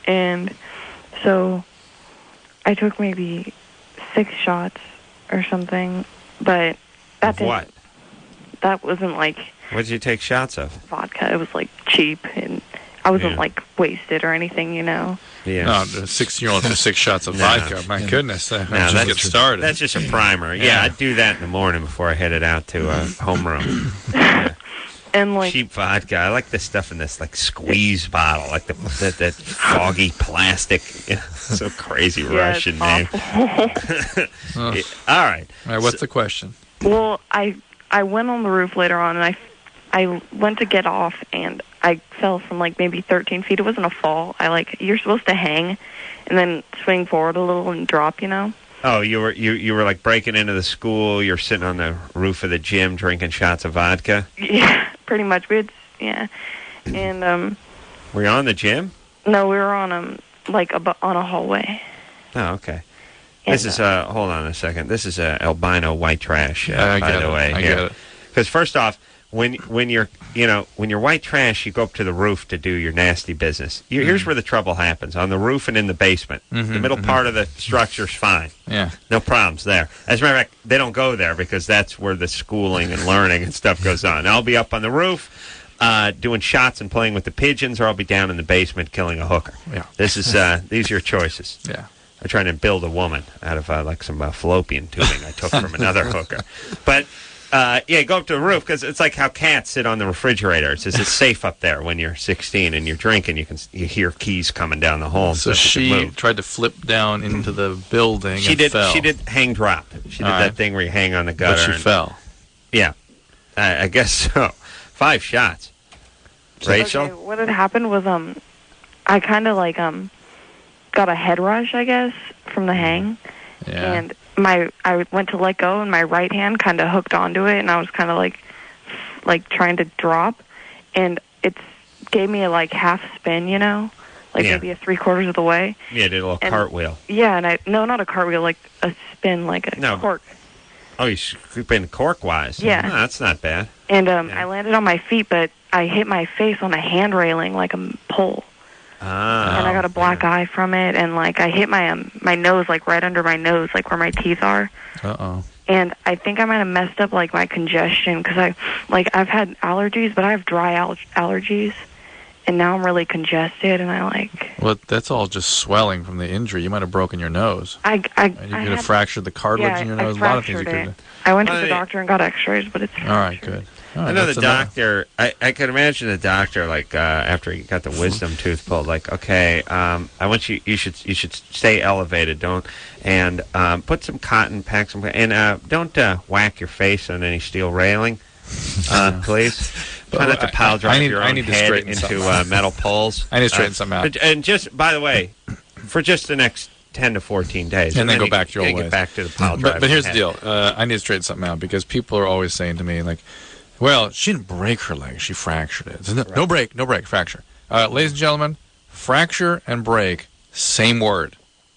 And so I took maybe 6 shots or something, but Of what? That wasn't What did you take shots of? vodka. It was cheap, and I wasn't wasted or anything, Yeah. No, the 16-year-old for 6 shots of vodka. My goodness. No, Just get started. That's just a primer. Yeah, I'd do that in the morning before I headed out to homeroom. And cheap vodka. I like this stuff in this squeeze bottle, like that foggy plastic. So crazy Russian name. Oh. All right. All right. What's the question? Well, I went on the roof later on, and I went to get off, and I fell from maybe 13 feet. It wasn't a fall. You're supposed to hang, and then swing forward a little and drop. Oh, you were breaking into the school. You're sitting on the roof of the gym drinking shots of vodka. Yeah, pretty much. And Were you on the gym? no, we were on on a hallway. Oh, okay. This is hold on a second. This is albino white trash. I by get the it. way, I get it. Because first off, when you're white trash, you go up to the roof to do your nasty business. Here's where the trouble happens: on the roof and in the basement. The middle part of the structure's fine. Yeah. No problems there. As a matter of fact, they don't go there because that's where the schooling and learning and stuff goes on. I'll be up on the roof doing shots and playing with the pigeons, or I'll be down in the basement killing a hooker. Yeah. These are your choices. Yeah. I'm trying to build a woman out of some fallopian tubing I took from another hooker. But go up to the roof because it's like how cats sit on the refrigerator. It's safe up there when you're 16 and you're drinking. You hear keys coming down the hall. So she tried to flip down into the building. She and did. Fell. She did hang drop. She did that thing where you hang on the gutter. But she fell. Yeah, I guess so. 5 shots. Rachel, Okay, what had happened was I kind of got a head rush, I guess, from the hang. Yeah. And I went to let go, and my right hand kind of hooked onto it, and I was kind of trying to drop, and it gave me a half spin, maybe a 3/4 of the way. Yeah, did a little cartwheel. Yeah, and not a cartwheel, a spin, a cork. Oh, you spin cork-wise. Yeah. Oh, that's not bad. And I landed on my feet, but I hit my face on a hand railing like a pole. And I got a black eye from it, and I hit my nose right under my nose, where my teeth are. Uh-oh. And I think I might have messed up my congestion because I've had allergies, but I have dry allergies, and now I'm really congested, and Well, that's all just swelling from the injury. You might have broken your nose. You could have fractured the cartilage in your nose. A lot of things you could have. I went to the doctor and got X-rays, but it's all right. Good. I know the doctor. I can imagine the doctor like after he got the wisdom tooth pulled, like, okay, I want you. You should stay elevated. Don't put some cotton, pack some, and don't whack your face on any steel railing, please. Try not to pile drive your own head into metal poles. I need to straighten something out. And just by the way, for just the next 10 to 14 days, and then go back to your old ways. Get back to the pile drive. But here's the deal: I need to straighten something out because people are always saying to me like, well, she didn't break her leg. She fractured it. No break, fracture. Ladies and gentlemen, fracture and break, same word.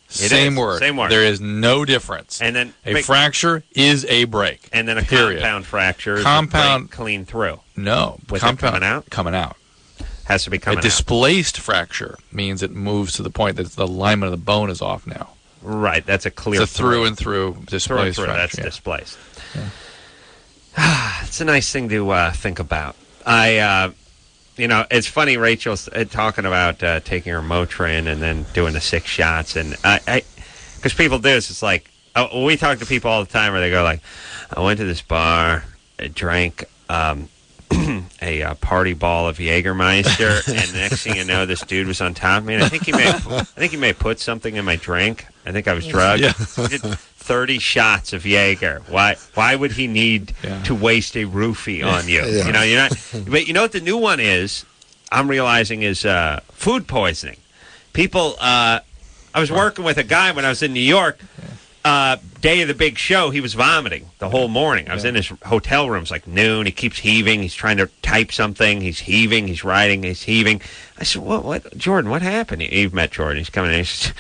Same word. There is no difference. And then a fracture is a break. And then a compound fracture is a break clean through. No. With it coming out? Coming out. Has to be coming out. A displaced fracture means it moves to the point that the alignment of the bone is off now. Right. That's a clear It's a through and through displaced fracture. That's displaced. Yeah. It's a nice thing to think about. It's funny, Rachel's talking about taking her Motrin and then doing the 6 shots. And because people do this, it's like, we talk to people all the time where they go like, I went to this bar, I drank a party ball of Jägermeister, and the next thing you know, this dude was on top of me. And I think he may have put something in my drink. I think I was drugged. Yeah. He did 30 shots of Jaeger. Why would he need to waste a roofie on you? Yeah. You know, you're not. But you know what the new one is? I'm realizing is food poisoning. People. I was working with a guy when I was in New York. Day of the big show, he was vomiting the whole morning. I was in his hotel room. It's like noon. He keeps heaving. He's trying to type something. He's heaving. He's writing. He's heaving. I said, "What, Jordan? What happened?" You've met Jordan. He's coming in. He says,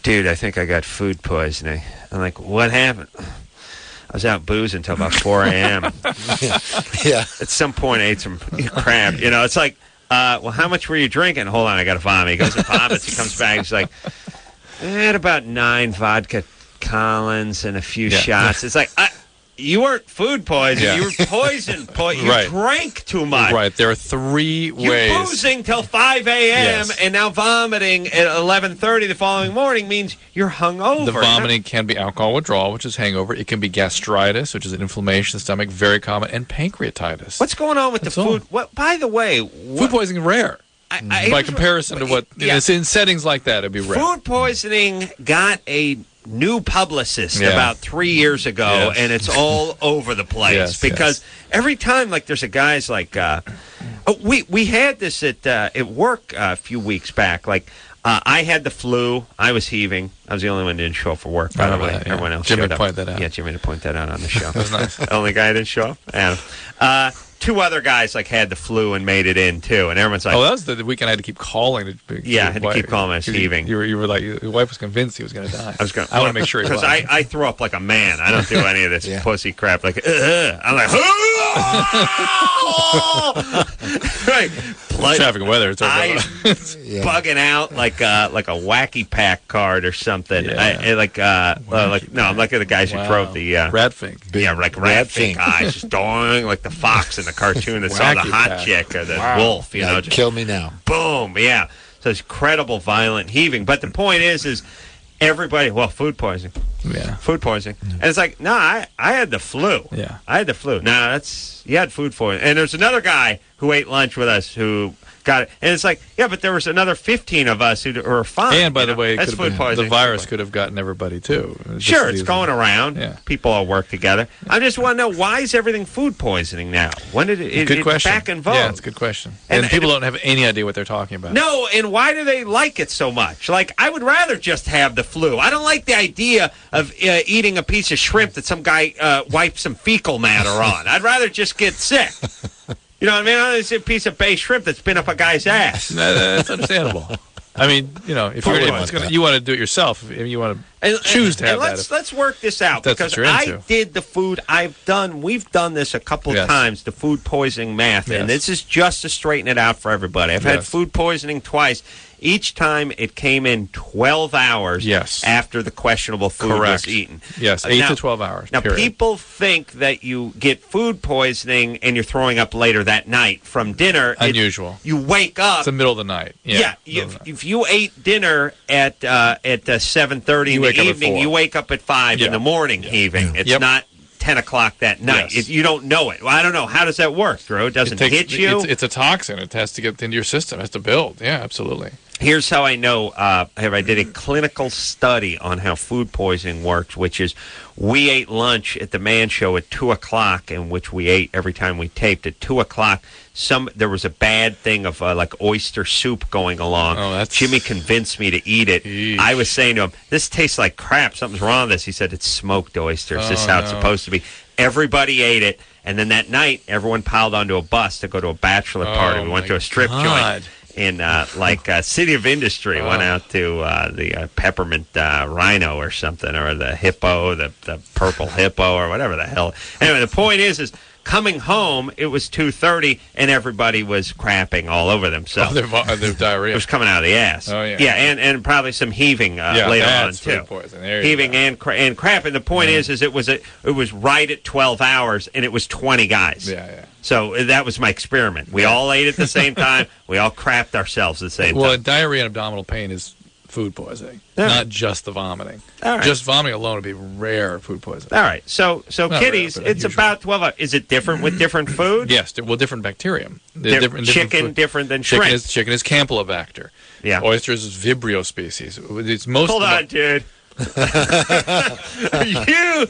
"Dude, I think I got food poisoning." I'm like, "What happened?" I was out boozing until about 4 a.m. Yeah. At some point, I ate some crap. You know, it's like, well, how much were you drinking? Hold on, I got to vomit. He goes and vomits. He comes back. He's like, I had about 9 vodka Collins and a few shots. It's like, you weren't food poisoning. Yeah. You were poison. You drank too much. Right. There are 3 ways. You're boozing till 5 a.m. and now vomiting at 11:30 the following morning means you're hungover. The vomiting can be alcohol withdrawal, which is hangover. It can be gastritis, which is an inflammation of the stomach, very common, and pancreatitis. What's going on with the food? What? By the way, food poisoning is rare. By comparison to what in settings like that, it'd be rare. Food poisoning got a new publicist about 3 years ago, and it's all over the place because every time, like, there's a guy's like, we had this at work a few weeks back. Like, I had the flu. I was heaving. I was the only one who didn't show up for work, by the way. Everyone else Jimmy showed up. pointed that out. Yeah, Jimmy to point that out on the show. That was nice. The only guy who didn't show up? Adam. 2 other guys like had the flu and made it in too, and everyone's like, "Oh, that was the weekend I had to keep calling." I had to keep calling. I was heaving. You were like, your wife was convinced he was going to die. I want to make sure he was. Because I throw up like a man. I don't do any of this pussy crap. Like, I'm like, right. Traffic and weather. It's eyes bugging out like a wacky pack card or something. No, I'm like the guys who drove the Radfink. Like Radfink eyes, just doing like the fox in the cartoon that saw the hot chick or the wolf. You know, just kill me now. Boom. Yeah. So it's credible, violent heaving. But the point is everybody. Well, food poisoning. Yeah. Food poisoning. And it's like, no, I had the flu. Yeah. I had the flu. No, you had food poisoning. And there's another guy who ate lunch with us who got it. And it's like, yeah, but there was another 15 of us who were fine. And by the way, that's food poisoning. The virus could have gotten everybody too. Sure, it's going around. Yeah. People all work together. I just want to know, why is everything food poisoning now? When did it Good question. back in vogue? Yeah, it's a good question. And people don't have any idea what they're talking about. No, and why do they like it so much? Like, I would rather just have the flu. I don't like the idea of eating a piece of shrimp that some guy wiped some fecal matter on. I'd rather just get sick. You know what I mean? I don't see a piece of bay shrimp that's been up a guy's ass. That's understandable. I mean, you know, if you want to do it yourself, if you want to choose to have that. Let's work this out, because I did the food. We've done this a couple times, the food poisoning math, and this is just to straighten it out for everybody. I've had food poisoning twice. Each time it came in 12 hours after the questionable food was eaten. Yes, 8 to 12 hours. Now, people think that you get food poisoning and you're throwing up later that night from dinner. Unusual. You wake up. It's the middle of the night. If you ate dinner at 7:30 in the evening, you wake up at 5 in the morning heaving. It's not 10 o'clock that night. Yes. You don't know it. Well, I don't know. How does that work, Drew? It doesn't hit you? It's a toxin. It has to get into your system. It has to build. Yeah, absolutely. Here's how I know. I did a clinical study on how food poisoning works, which is we ate lunch at the Man Show at 2 o'clock, in which we ate every time we taped at 2 o'clock. There was a bad thing of like oyster soup going along. Jimmy convinced me to eat it. Eesh. I was saying to him, this tastes like crap. Something's wrong with this. He said, it's smoked oysters. This is how it's supposed to be. Everybody ate it. And then that night, everyone piled onto a bus to go to a bachelor party. We went to a strip joint in City of Industry. Went out to the Peppermint Rhino or something, or the Hippo, the Purple Hippo, or whatever the hell. Anyway, the point is coming home, it was 2:30, and everybody was crapping all over themselves. Their diarrhea. It was coming out of the ass. Oh, yeah. Yeah, and probably some heaving later on, too. Food poison. There you Heaving go. and crap. And the point is it was right at 12 hours, and it was 20 guys. Yeah. So that was my experiment. We all ate at the same time. We all crapped ourselves at the same Well, time. diarrhea and abdominal pain is food poisoning, Yeah. not just the vomiting. All right. Just vomiting alone would be rare food poisoning. All right. So Not kitties, rare, but it's unusual. about 12 hours. Is it different with different food? Yes, different bacterium. Chicken food. different than shrimp. Chicken is Campylobacter. Yeah. Oysters is Vibrio species. It's most. Hold on, dude. Are you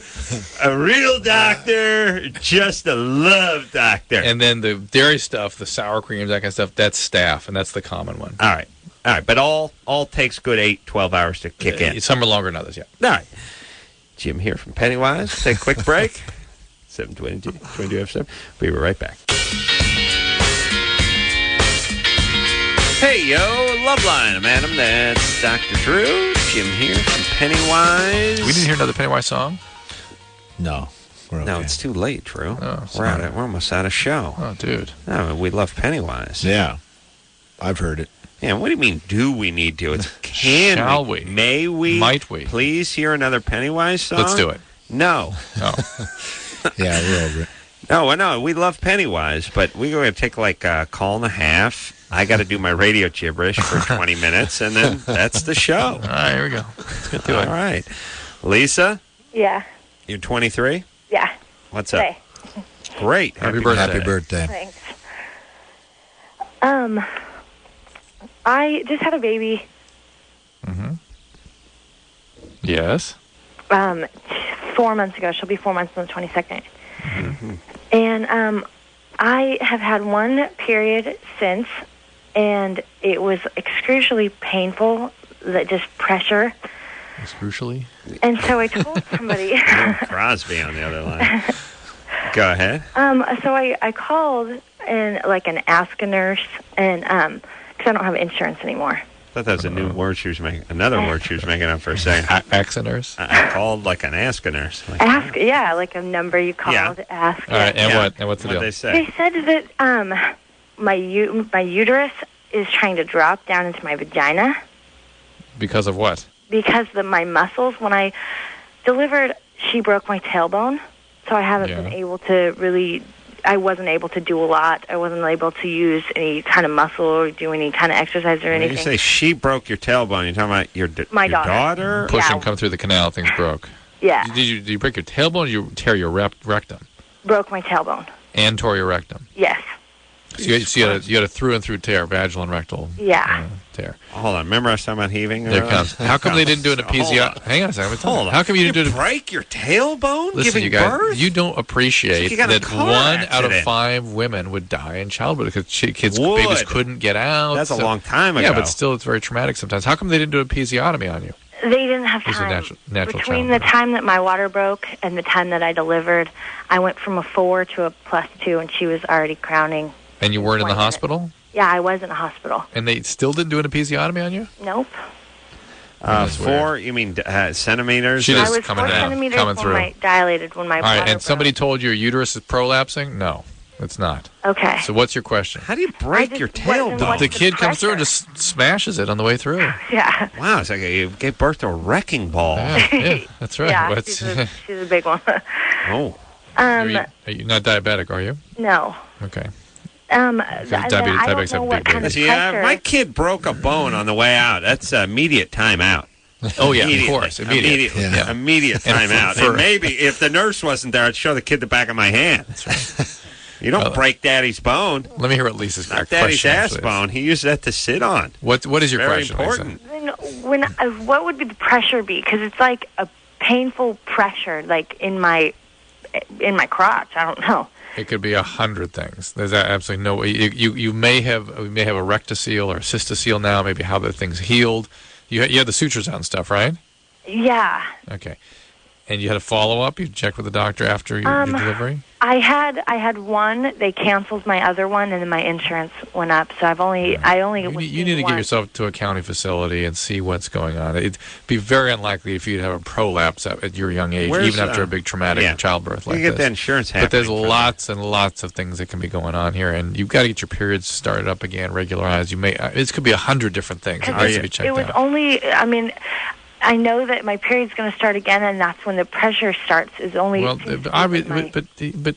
a real doctor? Just a love doctor. And then the dairy stuff, the sour creams, that kind of stuff, that's staph, and that's the common one. All right. But all takes good 12 hours to kick in. Some are longer than others, yeah. All right. Jim here from Pennywise. Take a quick break. 722 FM. We'll be right back. Hey, yo, LoveLine. I'm Adam. That's Dr. Drew. Jim here from Pennywise. We didn't hear another Pennywise song? No. We're okay. No, it's too late, Drew. Oh, we're almost out of show. Oh, dude. No, we love Pennywise. Yeah. I've heard it. Yeah, what do you mean, do we need to? It's can Shall we? May we? Might we? Please hear another Pennywise song? Let's do it. No. Oh. Yeah, we're over it. No, we love Pennywise, but we're going to take like a call and a half. I got to do my radio gibberish for 20 minutes, and then that's the show. All right, here we go. Let's get to it. All right. Lisa, Yeah. you're 23? Yeah. What's up? Today. Great. Happy birthday. Happy birthday. Thanks. I just had a baby. Mm-hmm. Yes. 4 months ago. She'll be 4 months on the 22nd. Mm-hmm. And I have had one period since, and it was excruciatingly painful, that just pressure. Crucially. And so I told somebody. Crosby on the other line. Go ahead. So I called and ask a nurse, and because I don't have insurance anymore. I thought that was a new word she was making. Another word she was making up for a second. Ask a nurse? I called like an ask a nurse. Like, Ask, yeah, like a number you call Yeah. to ask. All right, and Yeah. what? And what's the deal? What'd they say? They said that my uterus is trying to drop down into my vagina Because of what? because my muscles. When I delivered, she broke my tailbone, so I haven't Yeah. been able to really. I wasn't able to do a lot. I wasn't able to use any kind of muscle or do any kind of exercise or When anything. you say she broke your tailbone, you're talking about your My your daughter. Pushing Yeah. come through the canal, things broke. Yeah, Did you break your tailbone or did you tear your rectum? broke my tailbone. And tore your rectum? Yes. So you had a through and through tear, vaginal and rectal Yeah. tear. Hold on. Remember I was talking about heaving? There it comes. How come they didn't do an Hold episiotomy? on. Hang on a second. Hold on. How come you didn't do break your tailbone Listen, giving you guys, birth? you don't appreciate You got a that car 1 out of accident. 5 women would die in childbirth because babies Would. couldn't get out. That's a long time Yeah, ago. but still, it's very traumatic sometimes. How come they didn't do an episiotomy on you? They didn't have It was a time. natural Between childbirth. the time that my water broke and the time that I delivered, I went from a 4 to a +2, and she was already crowning. And you weren't in the 20 minutes. hospital? Yeah, I was in a hospital. And they still didn't do an episiotomy on you? Nope. That's 4, you mean centimeters? She I just was coming 4 down, centimeters coming when through. dilated when my All water right, and broke. somebody told you your uterus is prolapsing? No, it's not. Okay. So what's your question? How do you break your tailbone? The kid comes through and just smashes it on the way through. Yeah. Wow, it's like you gave birth to a wrecking ball. Yeah, that's right. Yeah, What's- she's a big one. Oh. Are you not diabetic, are you? No. Okay. I diabetics don't have know big what kind of See, pressure. my kid broke a bone on the way out. That's immediate time out. Oh, yeah, of course. Immediately. Yeah. Immediate timeout. And maybe if the nurse wasn't there, I'd show the kid the back of my hand. That's right. You don't break Daddy's bone. Let me hear what Lisa's Not Daddy's ass bone. He used that to sit on. What is your Very question, important. Lisa? What would the pressure be? Because it's like a painful pressure, like in my crotch. I don't know. It could be 100 things. There's absolutely no way. You may have a rectocele or a cystocele now. Maybe how the thing's healed. You had the sutures out and stuff, right? Yeah. Okay. And you had a follow up. You checked with the doctor after your delivery. I had one. They canceled my other one, and then my insurance went up. So You need to get yourself to a county facility and see what's going on. It'd be very unlikely if you'd have a prolapse at your young age, even after a big traumatic childbirth like this. You get the insurance happening. But there's lots and lots of things that can be going on here, and you've got to get your periods started up again, regularized. It could be 100 different things that needs to be checked out. It was only. I mean, I know that my period's going to start again, and that's when the pressure starts. Is only but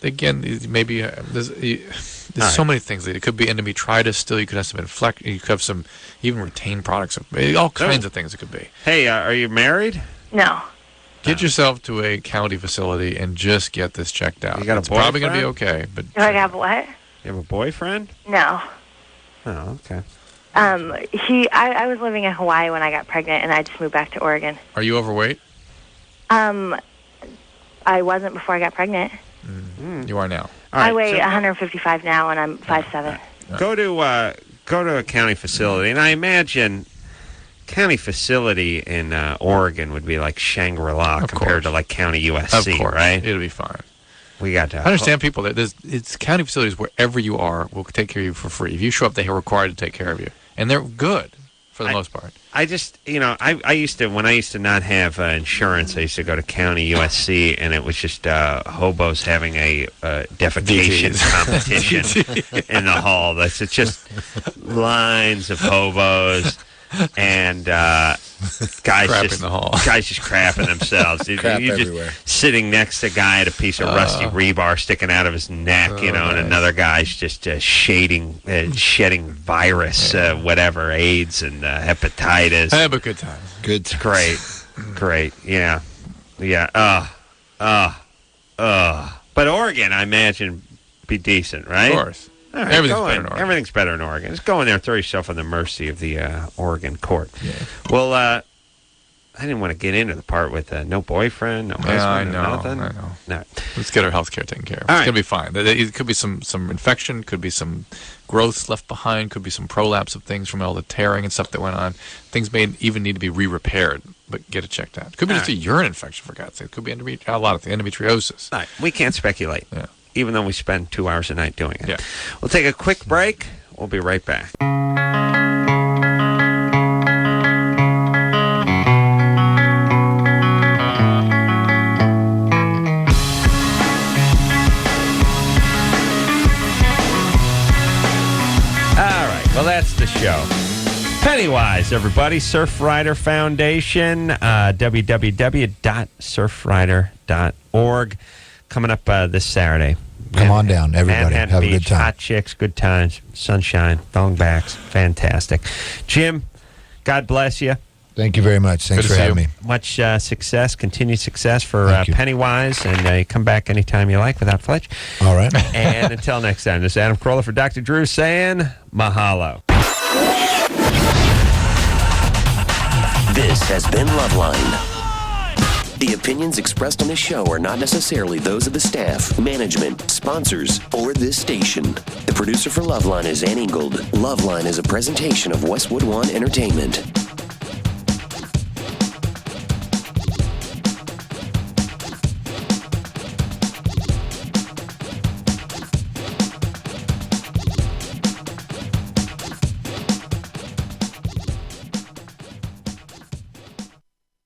again, maybe there's so many things. It could be endometritis. Still, you could have some you could have some even retained products. All kinds of things it could be. Hey, are you married? No. Get yourself to a county facility and just get this checked out. You got a It's probably going to be boyfriend? okay. But Do I have what? You have a boyfriend? No. Oh, okay. I was living in Hawaii when I got pregnant, and I just moved back to Oregon. Are you overweight? I wasn't before I got pregnant. You are now. I weigh 155 now, and I'm 5'7". Go to a county facility, and I imagine county facility in Oregon would be like Shangri-La compared to like county USC, Of course. right? It'll be fine. We got to. I understand people that it's county facilities wherever you are will take care of you for free. If you show up, they are required to take care of you, and they're good for the most part. I just, I used to not have insurance. I used to go to county USC, and it was just hobos having a defecation competition in the hall. It's just lines of hobos. And guys just crapping themselves. Crap You're everywhere. just sitting next to a guy at a piece of rusty rebar sticking out of his neck, and another guy's just shedding virus, whatever, AIDS and hepatitis. Have a good time. Good time. Great. Yeah. But Oregon, I imagine, be decent, right? Of course. Right, everything's better in Oregon. Just go in there and throw yourself on the mercy of the Oregon court. Yeah. Well, I didn't want to get into the part with no boyfriend, no husband, nothing. I know. No. Let's get our health care taken care of. All It's right. going to be fine. It could be some infection, could be some growths left behind, could be some prolapse of things from all the tearing and stuff that went on. Things may even need to be re-repaired, but get it checked out. It could be just a urine infection, for God's sake. It could be a lot of endometriosis. All right. We can't speculate. Yeah. Even though we spend 2 hours a night doing it. Yeah. We'll take a quick break. We'll be right back. All right. Well, that's the show. Pennywise, everybody. Surfrider Foundation, www.surfrider.org. Coming up this Saturday. Come on down, everybody. Manhattan Have a Beach, good time. Hot chicks, good times, sunshine, thong backs. Fantastic. Jim, God bless you. Thank you very much. Thanks for having me. Much success, continued success for Thank you. Pennywise, and you come back anytime you like without Fletch. All right. And until next time, this is Adam Carolla for Dr. Drew saying mahalo. This has been LoveLine. The opinions expressed on this show are not necessarily those of the staff, management, sponsors, or this station. The producer for LoveLine is Ann Ingold. LoveLine is a presentation of Westwood One Entertainment.